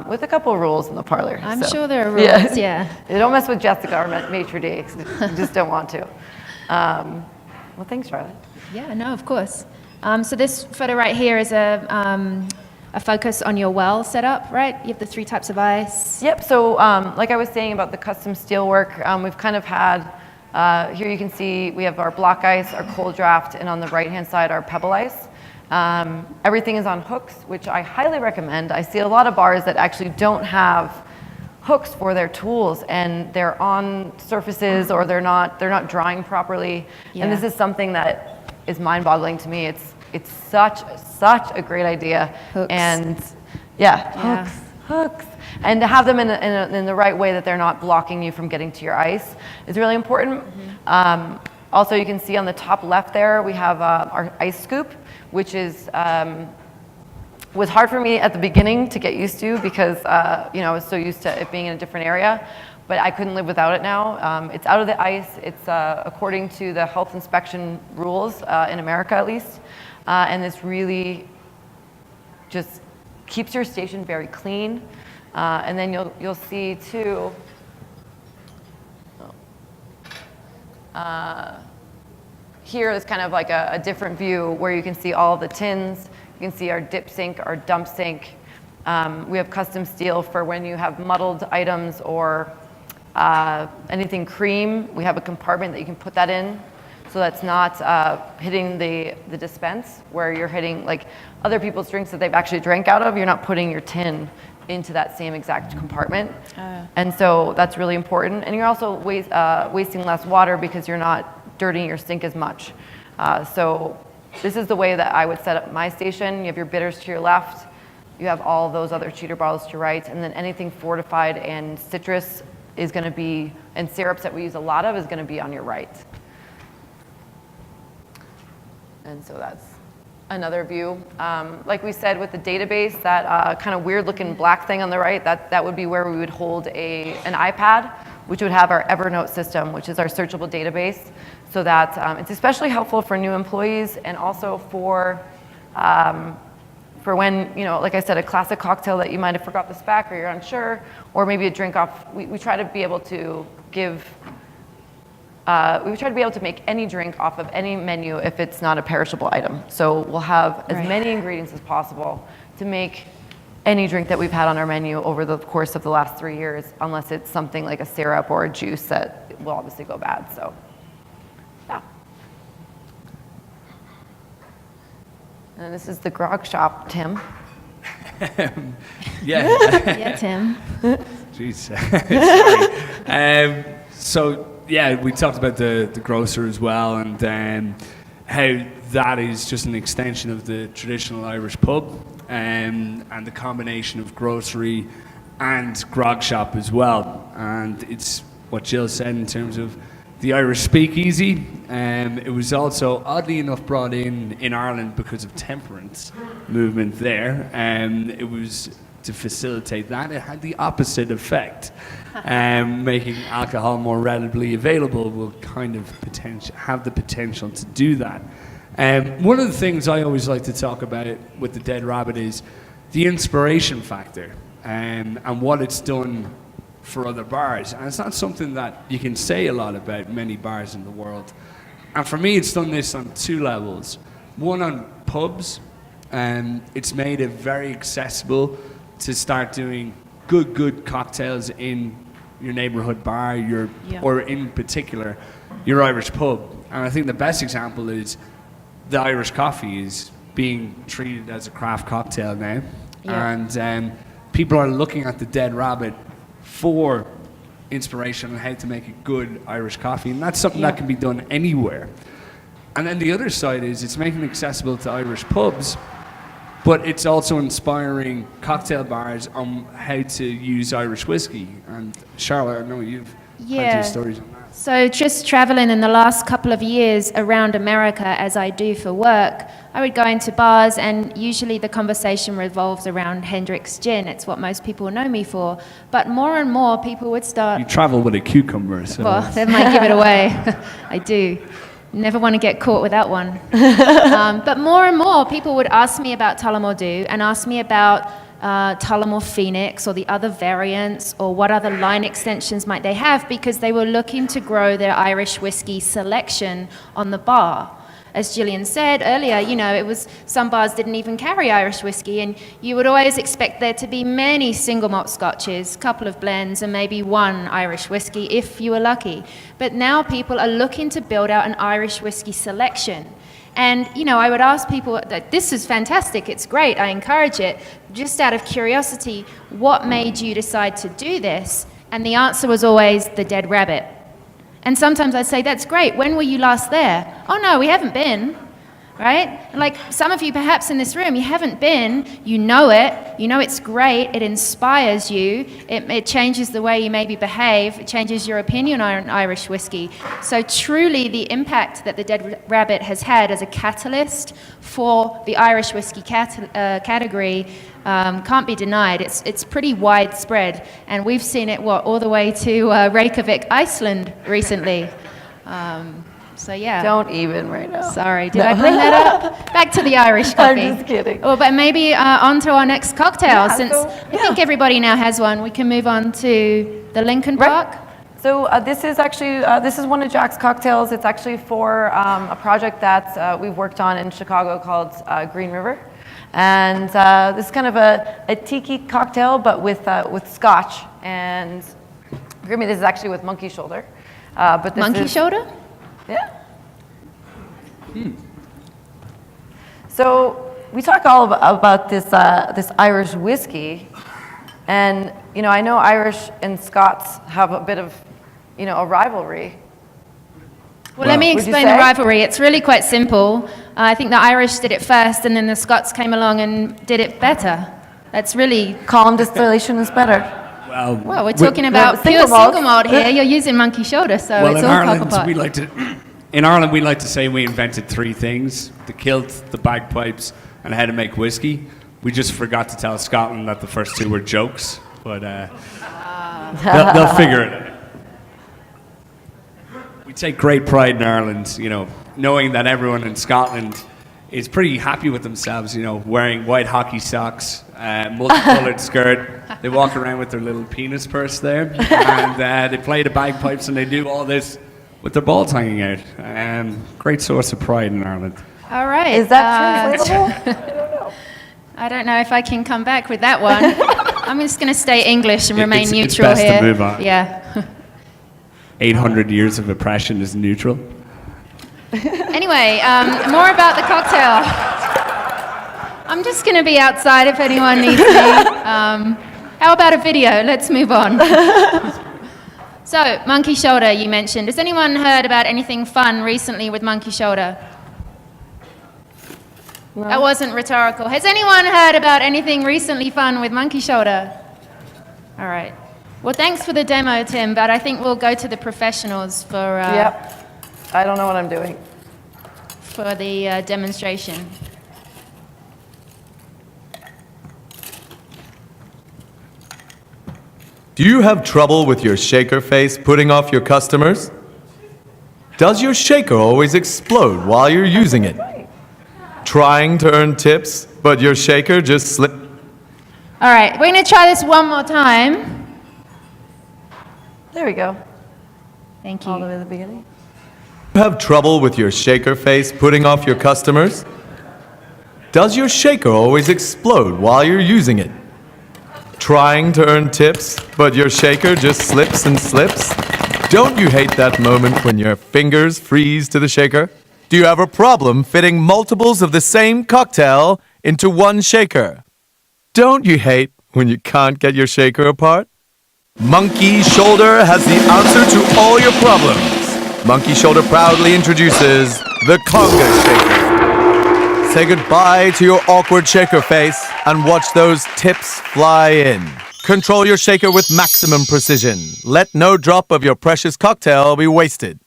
with a couple of rules in the parlor. I'm sure there are rules, yeah. You don't mess with Jessica or maitre d', you just don't want to. Well, thanks, Charlotte. Yeah, no, of course. So this photo right here is a focus on your well setup, right? You have the 3 types of ice. Yep, so like I was saying about the custom steel work, we've kind of had, here you can see we have our block ice, our cold draft, and on the right-hand side, our pebble ice. Everything is on hooks, which I highly recommend. I see a lot of bars that actually don't have hooks for their tools, and they're on surfaces, or they're not drying properly. Yeah. And this is something that is mind-boggling to me. It's such a great idea. Hooks. And hooks. And to have them in the right way, that they're not blocking you from getting to your ice, is really important. Mm-hmm. Also, you can see on the top left there, we have our ice scoop, which is was hard for me at the beginning to get used to because I was so used to it being in a different area, but I couldn't live without it now. It's out of the ice. It's according to the health inspection rules in America at least, and this really just keeps your station very clean. And then you'll see too. Here is kind of like a different view where you can see all of the tins. You can see our dip sink, our dump sink. We have custom steel for when you have muddled items or anything cream. We have a compartment that you can put that in, so that's not hitting the dispense where you're hitting like other people's drinks that they've actually drank out of. You're not putting your tin into that same exact compartment. And so that's really important. And you're also wasting less water because you're not dirtying your sink as much. So this is the way that I would set up my station. You have your bitters to your left. You have all those other cheater bottles to your right. And then anything fortified and citrus is going to be, and syrups that we use a lot of, is going to be on your right. And so that's another view. Like we said with the database, that kind of weird looking black thing on the right, that would be where we would hold an iPad, which would have our Evernote system, which is our searchable database. So that it's especially helpful for new employees and also for when, like I said, a classic cocktail that you might have forgot the spec or you're unsure, or maybe a drink off. We try to be able to make any drink off of any menu if it's not a perishable item. So we'll have as many ingredients as possible to make any drink that we've had on our menu over the course of the last 3 years, unless it's something like a syrup or a juice that will obviously go bad. So, yeah. And this is the grog shop, Tim. Yeah. Yeah, Tim. Jeez. Sorry. So, yeah, we talked about the grocer as well, and how that is just an extension of the traditional Irish pub, and the combination of grocery and grog shop as well. And it's what Jill said in terms of the Irish speakeasy. It was also, oddly enough, brought in Ireland because of temperance movement there. It was to facilitate that. It had the opposite effect. Making alcohol more readily available will kind of have the potential to do that. One of the things I always like to talk about with the Dead Rabbit is the inspiration factor, and what it's done for other bars. And it's not something that you can say a lot about many bars in the world. And for me, it's done this on 2 levels. One, on pubs, and it's made it very accessible to start doing good cocktails in your neighborhood bar, or in particular, your Irish pub. And I think the best example is the Irish coffee is being treated as a craft cocktail now. Yeah. And people are looking at the Dead Rabbit for inspiration on how to make a good Irish coffee. And that's something that can be done anywhere. And then the other side is it's making it accessible to Irish pubs, but it's also inspiring cocktail bars on how to use Irish whiskey. And Charlotte, I know you've plenty of stories on that. So just traveling in the last couple of years around America, as I do for work, I would go into bars, and usually the conversation revolves around Hendrick's gin. It's what most people know me for. But more and more people would start... You travel with a cucumber, so... Well, that might give it away. I do. Never want to get caught with that one. But more and more people would ask me about Tullamore Dew and ask me about Tullamore Phoenix or the other variants, or what other line extensions might they have, because they were looking to grow their Irish whiskey selection on the bar. As Gillian said earlier, it was, some bars didn't even carry Irish whiskey, and you would always expect there to be many single malt scotches, a couple of blends, and maybe one Irish whiskey if you were lucky. But now people are looking to build out an Irish whiskey selection. And, I would ask people that this is fantastic, it's great, I encourage it. Just out of curiosity, what made you decide to do this? And the answer was always the Dead Rabbit. And sometimes I'd say, that's great, when were you last there? Oh no, we haven't been. right? Like some of you perhaps in this room, you haven't been, you know it's great, it inspires you, it changes the way you maybe behave, it changes your opinion on Irish whiskey. So truly the impact that the Dead Rabbit has had as a catalyst for the Irish whiskey category can't be denied. It's pretty widespread, and we've seen it, all the way to Reykjavik, Iceland recently. So yeah. Don't even right now. Sorry, did I bring that up? Back to the Irish coffee. I'm just kidding. Well, but maybe on to our next cocktail, since so, I think everybody now has one. We can move on to the Lincoln Park. So this is actually, this is one of Jack's cocktails. It's actually for a project that we've worked on in Chicago called Green River. And this is kind of a tiki cocktail, but with scotch. And forgive me, this is actually with monkey shoulder. But this Monkey shoulder? Yeah. So we talk all about this this Irish whiskey, and I know Irish and Scots have a bit of a rivalry. Well, let me explain the rivalry. It's really quite simple. I think the Irish did it first, and then the Scots came along and did it better. That's really... Column distillation is better. Well, we're talking about pure single malt here. You're using monkey shoulder, so it's all copper. In Ireland, we like to say we invented 3 things: the kilt, the bagpipes, and how to make whiskey. We just forgot to tell Scotland that the first 2 were jokes, but they'll figure it out. We take great pride in Ireland, knowing that everyone in Scotland is pretty happy with themselves, wearing white hockey socks, multicolored skirt. They walk around with their little penis purse there, and they play the bagpipes, and they do all this with their balls hanging out. Great source of pride in Ireland. All right. Is that translatable? I don't know if I can come back with that one. I'm just going to stay English and remain neutral it's best here. To move on. Yeah. 800 years of oppression is neutral. Anyway, more about the cocktail. I'm just going to be outside if anyone needs me. How about a video? Let's move on. So, monkey shoulder, you mentioned. Has anyone heard about anything fun recently with monkey shoulder? No. That wasn't rhetorical. Has anyone heard about anything recently fun with monkey shoulder? All right. Well, thanks for the demo, Tim, but I think we'll go to the professionals for... Yep. I don't know what I'm doing. For the demonstration. Do you have trouble with your shaker face putting off your customers? Does your shaker always explode while you're using it? Trying to earn tips, but your shaker just slips? All right, we're going to try this one more time. There we go. Thank you. All the way to the beginning. Do you have trouble with your shaker face putting off your customers? Does your shaker always explode while you're using it? Trying to earn tips, but your shaker just slips and slips? Don't you hate that moment when your fingers freeze to the shaker? Do you have a problem fitting multiples of the same cocktail into one shaker? Don't you hate when you can't get your shaker apart? Monkey Shoulder has the answer to all your problems. Monkey Shoulder proudly introduces the Conga Shaker. Say goodbye to your awkward shaker face and watch those tips fly in. Control your shaker with maximum precision. Let no drop of your precious cocktail be wasted.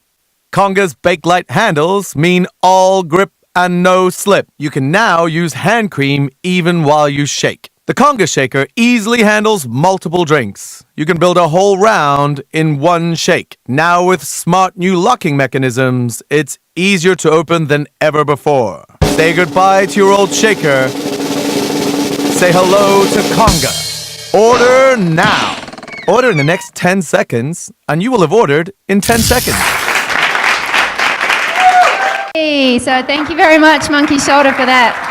Conga's Bakelite handles mean all grip and no slip. You can now use hand cream even while you shake. The Conga Shaker easily handles multiple drinks. You can build a whole round in one shake. Now with smart new locking mechanisms, it's easier to open than ever before. Say goodbye to your old shaker. Say hello to Conga. Order now. Order in the next 10 seconds, and you will have ordered in 10 seconds. Hey, so thank you very much, Monkey Shoulder, for that.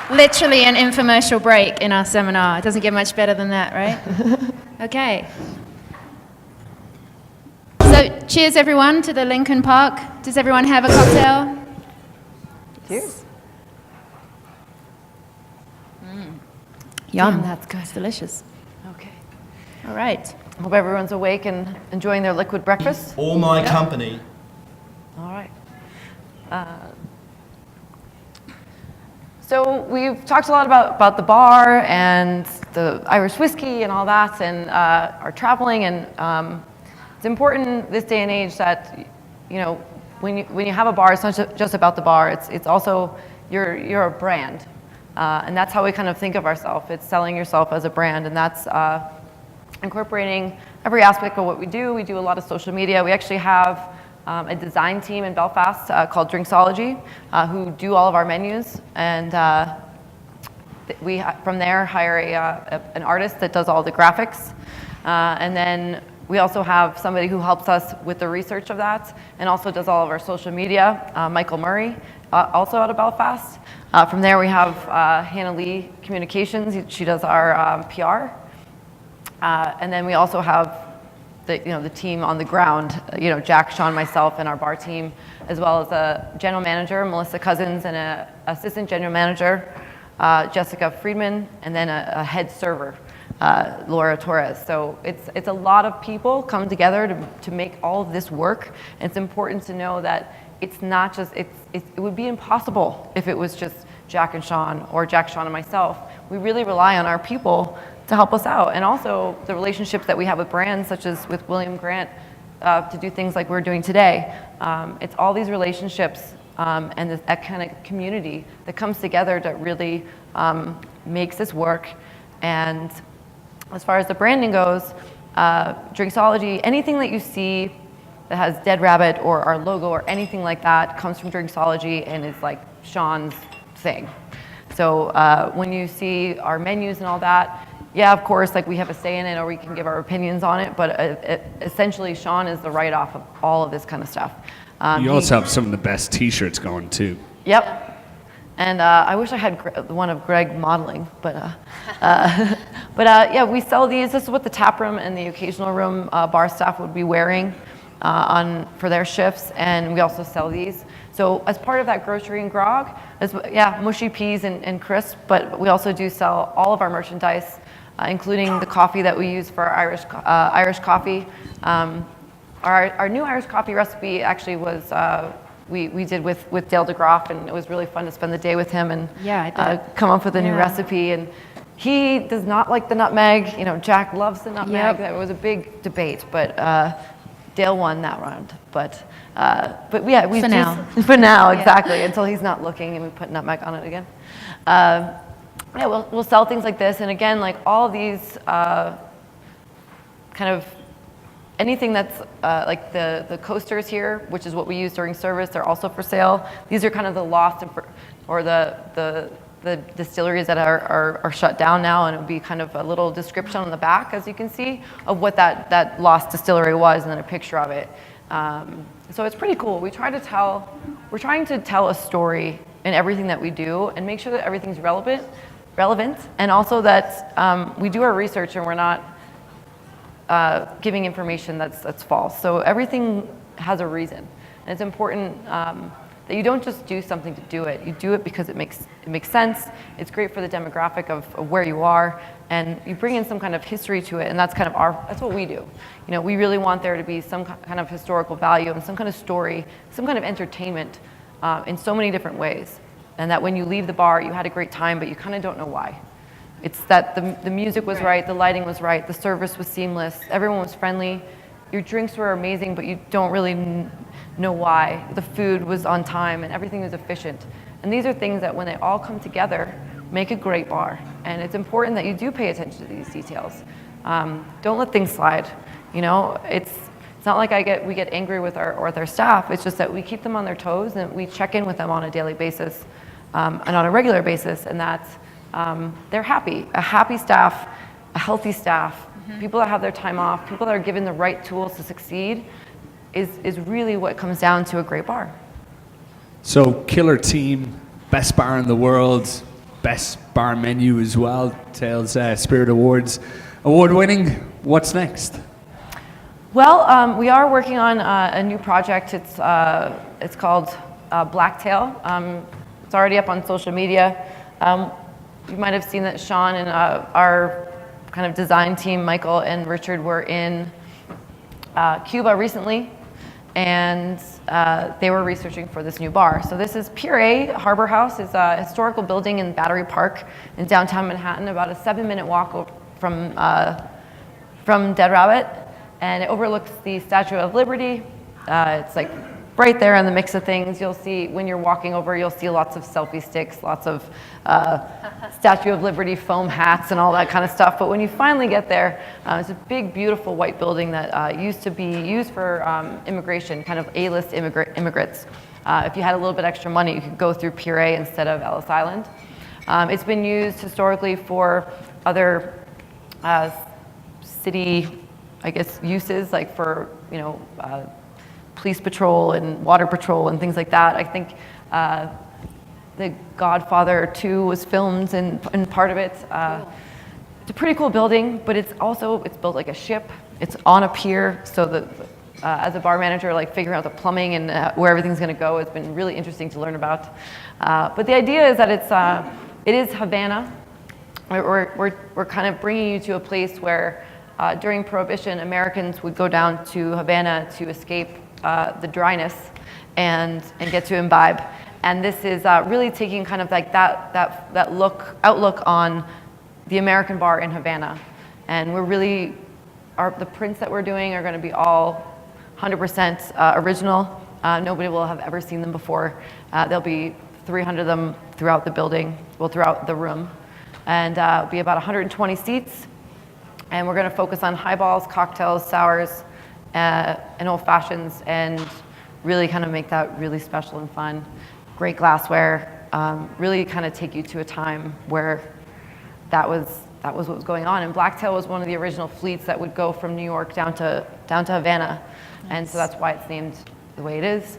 Literally an infomercial break in our seminar. It doesn't get much better than that, right? Okay. So cheers, everyone, to the Lincoln Park. Does everyone have a cocktail? Cheers. Yum. That's good. It's delicious. Okay. All right. Hope everyone's awake and enjoying their liquid breakfast. All my company. All right. So we've talked a lot about the bar and the Irish whiskey and all that, and our traveling, and it's important this day and age that, you know, when you have a bar, it's not just about the bar. It's also you're a brand, and that's how we kind of think of ourselves. It's selling yourself as a brand, and that's incorporating every aspect of what we do. We do a lot of social media. We actually have a design team in Belfast called Drinksology, who do all of our menus, and we from there hire an artist that does all the graphics, and then we also have somebody who helps us with the research of that and also does all of our social media, Michael Murray, also out of Belfast. From there we have Hannah Lee Communications. She does our PR, and then we also have the team on the ground, Jack, Sean, myself, and our bar team, as well as a general manager, Melissa Cousins, and an assistant general manager, Jessica Friedman, and then a head server, Laura Torres. So it's a lot of people come together to make all of this work. And it's important to know that it's not just, it would be impossible if it was just Jack and Sean, or Jack, Sean, and myself. We really rely on our people to help us out, and also the relationships that we have with brands, such as with William Grant, to do things like we're doing today. It's all these relationships and that kind of community that comes together that really makes this work. And as far as the branding goes, Drinksology, anything that you see that has Dead Rabbit or our logo or anything like that comes from Drinksology and is like Sean's thing. So when you see our menus and all that, yeah, of course, like we have a say in it, or we can give our opinions on it, but essentially Sean is the write-off of all of this kind of stuff. You also have some of the best t-shirts going too. Yep. And I wish I had one of Greg modeling, but yeah, we sell these. This is what the tap room and the occasional room bar staff would be wearing for their shifts, and we also sell these. So as part of that grocery and grog, mushy peas and crisp, but we also do sell all of our merchandise, including the coffee that we use for our Irish coffee. Our new Irish coffee recipe actually was we did with Dale DeGroff, and it was really fun to spend the day with him and come up with a new recipe. And he does not like the nutmeg. Jack loves the nutmeg. Yep. That was a big debate, but Dale won that round. But yeah, we for now, exactly, until he's not looking and we put nutmeg on it again. Yeah, we'll sell things like this, and again, like all these kind of anything that's like the coasters here, which is what we use during service, they're also for sale. These are kind of the lost or the distilleries that are shut down now, and it would be kind of a little description on the back, as you can see, of what that lost distillery was, and then a picture of it. So it's pretty cool. We're trying to tell a story in everything that we do, and make sure that everything's relevant, and also that we do our research and we're not giving information that's false. So everything has a reason, and it's important that you don't just do something to do it. You do it because it makes sense. It's great for the demographic of where you are, and you bring in some kind of history to it, and that's kind of that's what we do. We really want there to be some kind of historical value and some kind of story, some kind of entertainment in so many different ways, and that when you leave the bar, you had a great time, but you kind of don't know why. It's that the music was right, the lighting was right, the service was seamless, everyone was friendly, your drinks were amazing, but you don't really know why. The food was on time and everything was efficient. And these are things that when they all come together, make a great bar. And it's important that you do pay attention to these details. Don't let things slide. It's not like we get angry with our staff. It's just that we keep them on their toes, and we check in with them on a daily basis and on a regular basis, and that's they're happy. A happy staff, a healthy staff, people that have their time off, people that are given the right tools to succeed is really what comes down to a great bar. So, killer team, best bar in the world, best bar menu as well, Tales Spirit Awards. Award winning, what's next? Well, we are working on a new project. It's called Blacktail. It's already up on social media. You might have seen that Sean and our kind of design team, Michael and Richard, were in Cuba recently, and they were researching for this new bar. So this is Pier A Harbor House. It's a historical building in Battery Park in downtown Manhattan, about a 7-minute walk from Dead Rabbit, and it overlooks the Statue of Liberty. It's like right there in the mix of things. You'll see, when you're walking over, you'll see lots of selfie sticks, lots of Statue of Liberty foam hats and all that kind of stuff. But when you finally get there, it's a big, beautiful white building that used to be used for immigration, kind of A-list immigrants. If you had a little bit extra money, you could go through Pier A instead of Ellis Island. It's been used historically for other city, I guess, uses, like for, police patrol and water patrol and things like that. I think The Godfather 2 was filmed in part of it. Cool. It's a pretty cool building, but it's built like a ship. It's on a pier, so as a bar manager, like figuring out the plumbing and where everything's going to go has been really interesting to learn about. But the idea is that it is Havana. We're kind of bringing you to a place where during Prohibition, Americans would go down to Havana to escape the dryness and get to imbibe. And this is really taking kind of like that outlook on the American bar in Havana. And the prints that we're doing are going to be all 100% original. Nobody will have ever seen them before. There'll be 300 of them throughout the building, throughout the room. And it'll be about 120 seats. And we're going to focus on highballs, cocktails, sours, and old fashions, and really kind of make that really special and fun. Great glassware, really kind of take you to a time where that was what was going on. And Blacktail was one of the original fleets that would go from New York down to Havana. Nice. And so that's why it's named the way it is.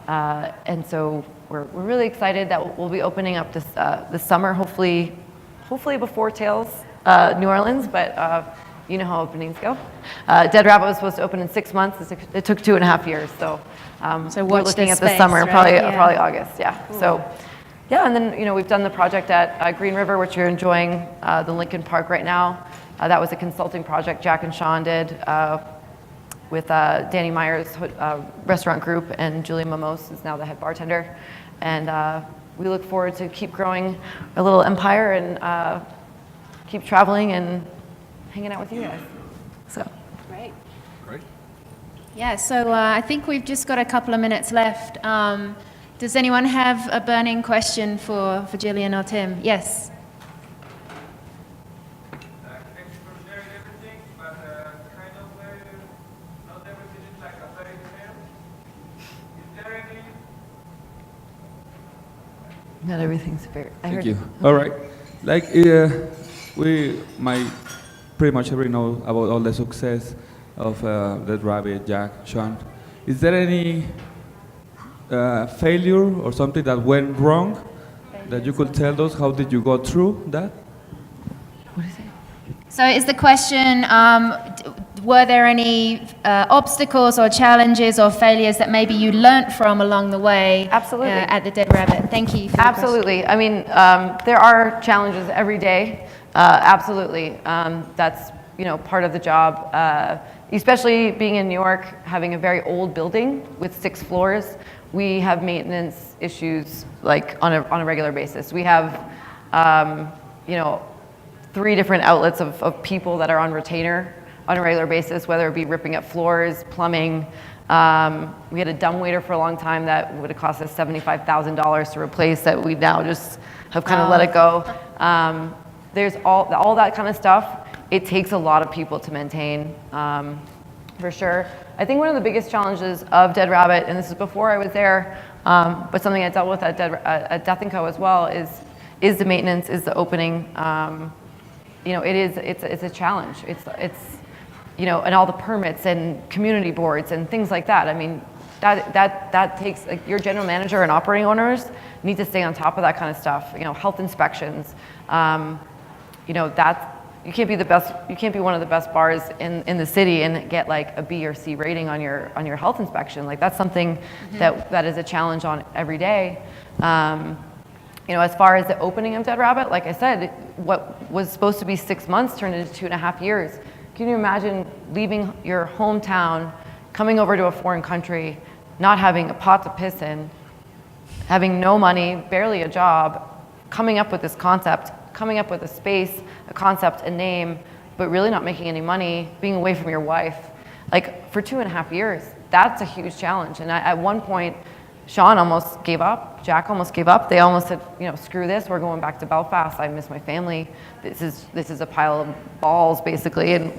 And so we're really excited that we'll be opening up this summer, hopefully before Tales New Orleans, but you know how openings go. Dead Rabbit was supposed to open in 6 months. It took 2.5 years. So we're looking at this summer, right? Probably August. Yeah. Cool. So yeah, and then we've done the project at Green River, which you're enjoying, the Lincoln Park right now. That was a consulting project Jack and Sean did with Danny Meyer's restaurant group, and Jillian Vose is now the head bartender. And we look forward to keep growing our little empire and keep traveling and hanging out with you guys. So. Great. Great. Yeah, so I think we've just got a couple of minutes left. Does anyone have a burning question for Gillian or Tim? Yes. Thanks for sharing everything, but kind of not everything is like a fairy tale. Is there any? Not everything's fair. Thank you. All right. Like we might pretty much already know about all the success of Dead Rabbit, Jack, Sean. Is there any failure or something that went wrong that you could tell us? How did you go through that? What is it? So is the question, were there any obstacles or challenges or failures that maybe you learnt from along the way? Absolutely. At the Dead Rabbit? Thank you for Absolutely. I mean, there are challenges every day. Absolutely. That's part of the job. Especially being in New York, having a very old building with 6 floors, we have maintenance issues like on a regular basis. We have 3 different outlets of people that are on retainer on a regular basis, whether it be ripping up floors, plumbing. We had a dumbwaiter for a long time that would have cost us $75,000 to replace, that we now just have kind of let it go. There's all that kind of stuff. It takes a lot of people to maintain, for sure. I think one of the biggest challenges of Dead Rabbit, and this is before I was there, but something I dealt with at Death & Co as well, is the maintenance, is the opening. It's a challenge. It's and all the permits and community boards and things like that. I mean, that takes, like, your general manager and operating owners need to stay on top of that kind of stuff. Health inspections. You can't be the best. You can't be one of the best bars in the city and get like a B or C rating on your health inspection. Like, that's something that is a challenge on every day. As far as the opening of Dead Rabbit, like I said, what was supposed to be 6 months turned into 2.5 years. Can you imagine leaving your hometown, coming over to a foreign country, not having a pot to piss in, having no money, barely a job, coming up with this concept, coming up with a space, a concept, a name, but really not making any money, being away from your wife, like for 2.5 years, that's a huge challenge. And at one point, Sean almost gave up, Jack almost gave up. They almost said, you know, screw this, we're going back to Belfast. I miss my family. This is a pile of balls, basically, and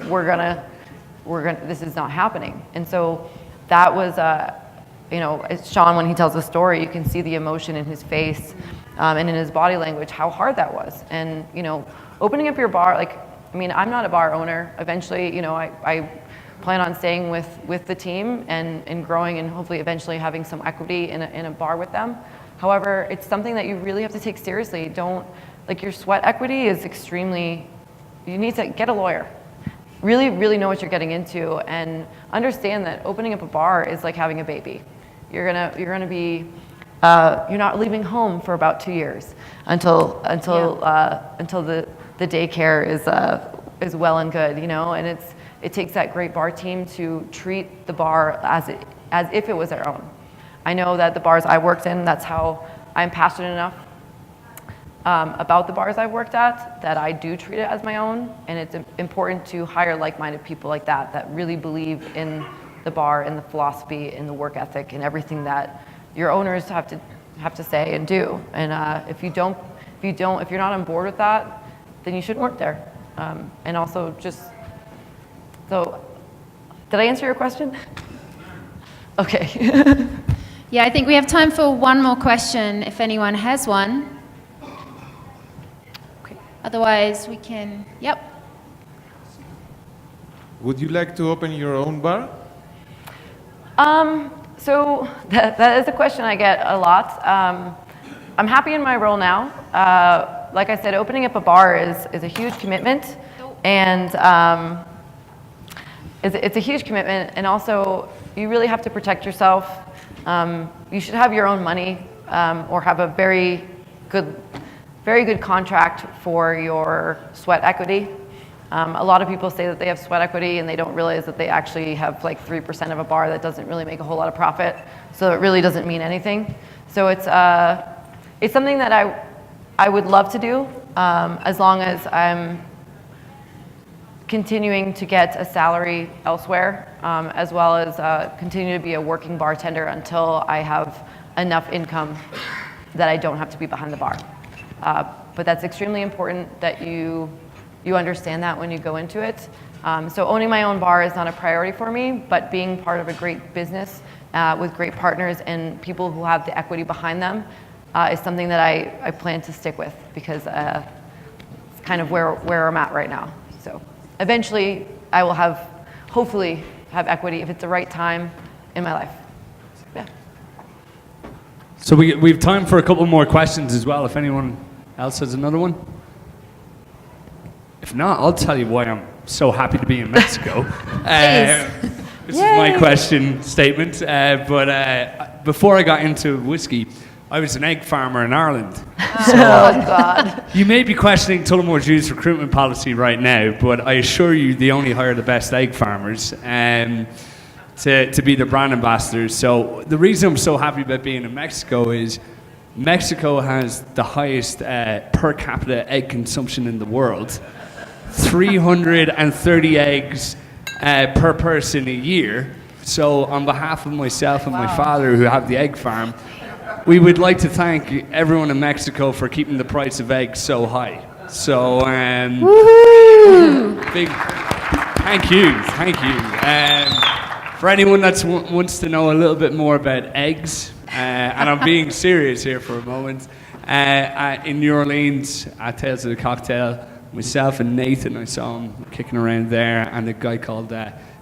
this is not happening. And so that was, you know, Sean, when he tells the story, you can see the emotion in his face and in his body language, how hard that was. And, you know, opening up your bar, like, I mean, I'm not a bar owner. Eventually, you know, I plan on staying with the team and growing and hopefully eventually having some equity in a bar with them. However, it's something that you really have to take seriously. Like your sweat equity is extremely, you need to get a lawyer. Really, really know what you're getting into and understand that opening up a bar is like having a baby. You're gonna be, you're not leaving home for about 2 years until the daycare is well and good, you know, and it takes that great bar team to treat the bar as if it was their own. I know that the bars I worked in, that's how I'm passionate enough about the bars I've worked at, that I do treat it as my own, and it's important to hire like-minded people like that really believe in the bar, in the philosophy, in the work ethic, and everything that your owners have to say and do. And if you're not on board with that, then you shouldn't work there. And also so, did I answer your question? Okay. Yeah, I think we have time for one more question if anyone has one. Okay. Otherwise, we can, yep. Would you like to open your own bar? So that is a question I get a lot. I'm happy in my role now. Like I said, opening up a bar is a huge commitment, and it's a huge commitment, and also you really have to protect yourself. You should have your own money or have a very good contract for your sweat equity. A lot of people say that they have sweat equity and they don't realize that they actually have like 3% of a bar that doesn't really make a whole lot of profit. So it really doesn't mean anything. So it's something that I would love to do as long as I'm continuing to get a salary elsewhere, as well as continue to be a working bartender until I have enough income that I don't have to be behind the bar. But that's extremely important that you understand that when you go into it. So owning my own bar is not a priority for me, but being part of a great business with great partners and people who have the equity behind them is something that I plan to stick with, because it's kind of where I'm at right now. So eventually I will hopefully have equity if it's the right time in my life. Yeah. So we've time for a couple more questions as well, if anyone else has another one. If not, I'll tell you why I'm so happy to be in Mexico. This is my question statement. But before I got into whiskey, I was an egg farmer in Ireland. Oh, God. You may be questioning Tullamore Dew's recruitment policy right now, but I assure you they only hire the best egg farmers to be the brand ambassadors. So the reason I'm so happy about being in Mexico is Mexico has the highest per capita egg consumption in the world. 330 eggs per person a year. So on behalf of myself and my father, who have the egg farm, we would like to thank everyone in Mexico for keeping the price of eggs so high. So, big thank you. For anyone that wants to know a little bit more about eggs, and I'm being serious here for a moment, in New Orleans at Tales of the Cocktail, myself and Nathan, I saw him kicking around there, and a guy called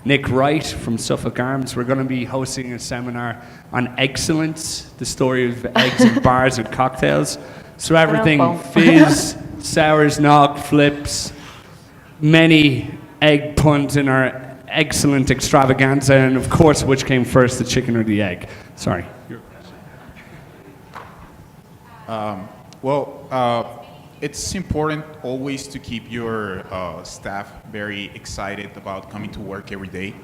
Nick Wright from Suffolk Arms. We're going to be hosting a seminar on excellence, the story of eggs in bars and cocktails. So everything fizz, sours, nog, flips, many egg puns in our excellent extravaganza, and of course, which came first, the chicken or the egg? Sorry. It's important always to keep your staff very excited about coming to work every day.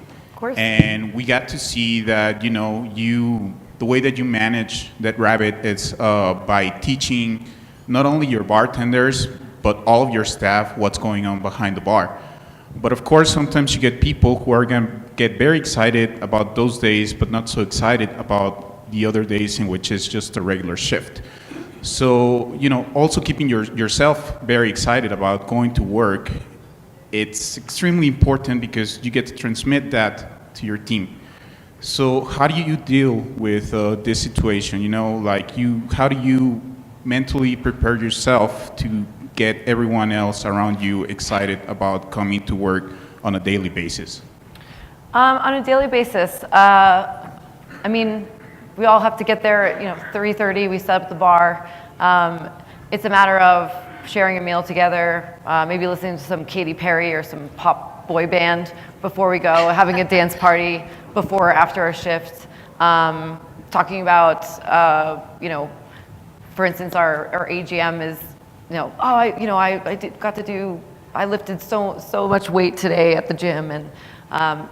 course. And we got to see that, the way that you manage that rabbit is by teaching not only your bartenders, but all of your staff what's going on behind the bar. But of course, sometimes you get people who are going to get very excited about those days, but not so excited about the other days in which it's just a regular shift. So, also keeping yourself very excited about going to work, it's extremely important because you get to transmit that to your team. So how do you deal with this situation? How do you mentally prepare yourself to get everyone else around you excited about coming to work on a daily basis? On a daily basis, we all have to get there at 3:30. We set up the bar. It's a matter of sharing a meal together, maybe listening to some Katy Perry or some pop boy band before we go, having a dance party before or after our shift, talking about, for instance, our AGM is, I lifted so much weight today at the gym, and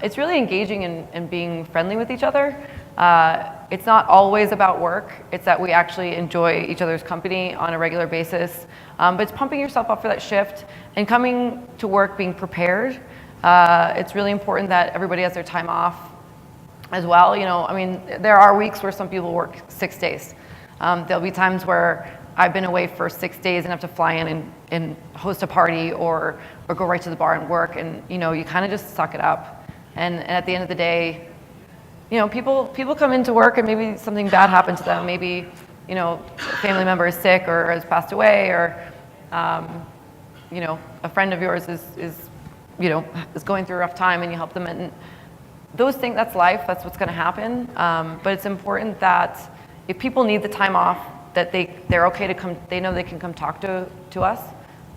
it's really engaging and being friendly with each other. It's not always about work. It's that we actually enjoy each other's company on a regular basis. But it's pumping yourself up for that shift and coming to work being prepared. It's really important that everybody has their time off as well. There are weeks where some people work 6 days. There'll be times where I've been away for 6 days and have to fly in and host a party or go right to the bar and work, and you kind of just suck it up. And at the end of the day, people come into work and maybe something bad happened to them. Maybe a family member is sick or has passed away, or a friend of yours is going through a rough time and you help them. And those things, that's life. That's what's going to happen. But it's important that if people need the time off, that they're okay to come. They know they can come talk to us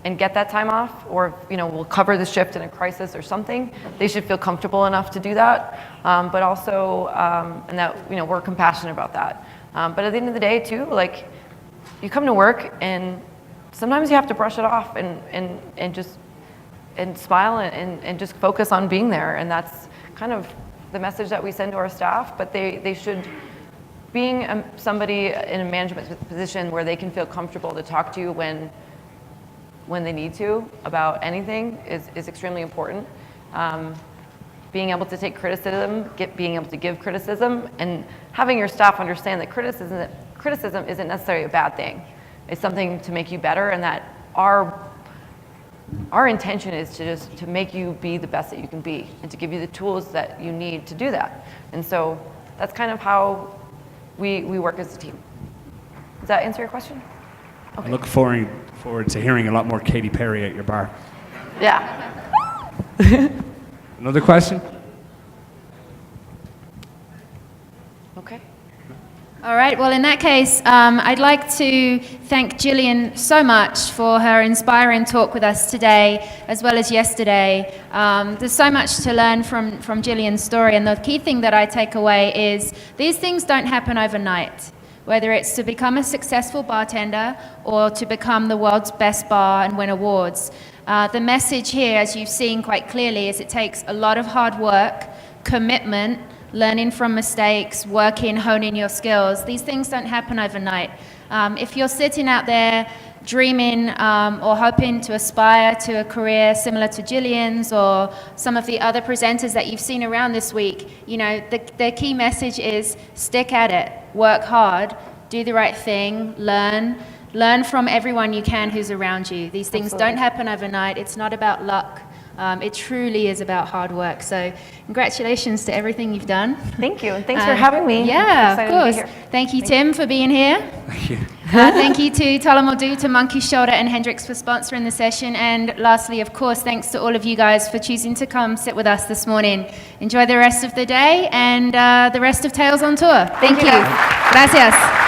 and get that time off, or we'll cover the shift in a crisis or something. They should feel comfortable enough to do that, but also and that we're compassionate about that. But at the end of the day, too, you come to work and sometimes you have to brush it off and just smile and just focus on being there, and that's kind of the message that we send to our staff. But they should. Being somebody in a management position where they can feel comfortable to talk to you when they need to about anything is extremely important. Being able to take criticism, being able to give criticism, and having your staff understand that criticism isn't necessarily a bad thing. It's something to make you better, and that our intention is to make you be the best that you can be and to give you the tools that you need to do that. And so that's kind of how we work as a team. Does that answer your question? Okay. I look forward to hearing a lot more Katy Perry at your bar. Yeah. Another question? Okay. All right, well, in that case, I'd like to thank Gillian so much for her inspiring talk with us today, as well as yesterday. There's so much to learn from Gillian's story, and the key thing that I take away is these things don't happen overnight, whether it's to become a successful bartender or to become the world's best bar and win awards. The message here, as you've seen quite clearly, is it takes a lot of hard work, commitment, learning from mistakes, working, honing your skills. These things don't happen overnight. If you're sitting out there dreaming or hoping to aspire to a career similar to Gillian's or some of the other presenters that you've seen around this week, the key message is stick at it, work hard, do the right thing, learn from everyone you can who's around you. These things don't happen overnight. It's not about luck. It truly is about hard work. So congratulations to everything you've done. Thank you, and thanks for having me. Yeah, of course. Thank you, Tim, for being here. Thank you. Thank you to Tullamore Dew, to Monkey Shoulder and Hendrix for sponsoring the session. And lastly, of course, thanks to all of you guys for choosing to come sit with us this morning. Enjoy the rest of the day and the rest of Tales on Tour. Thank you. Gracias.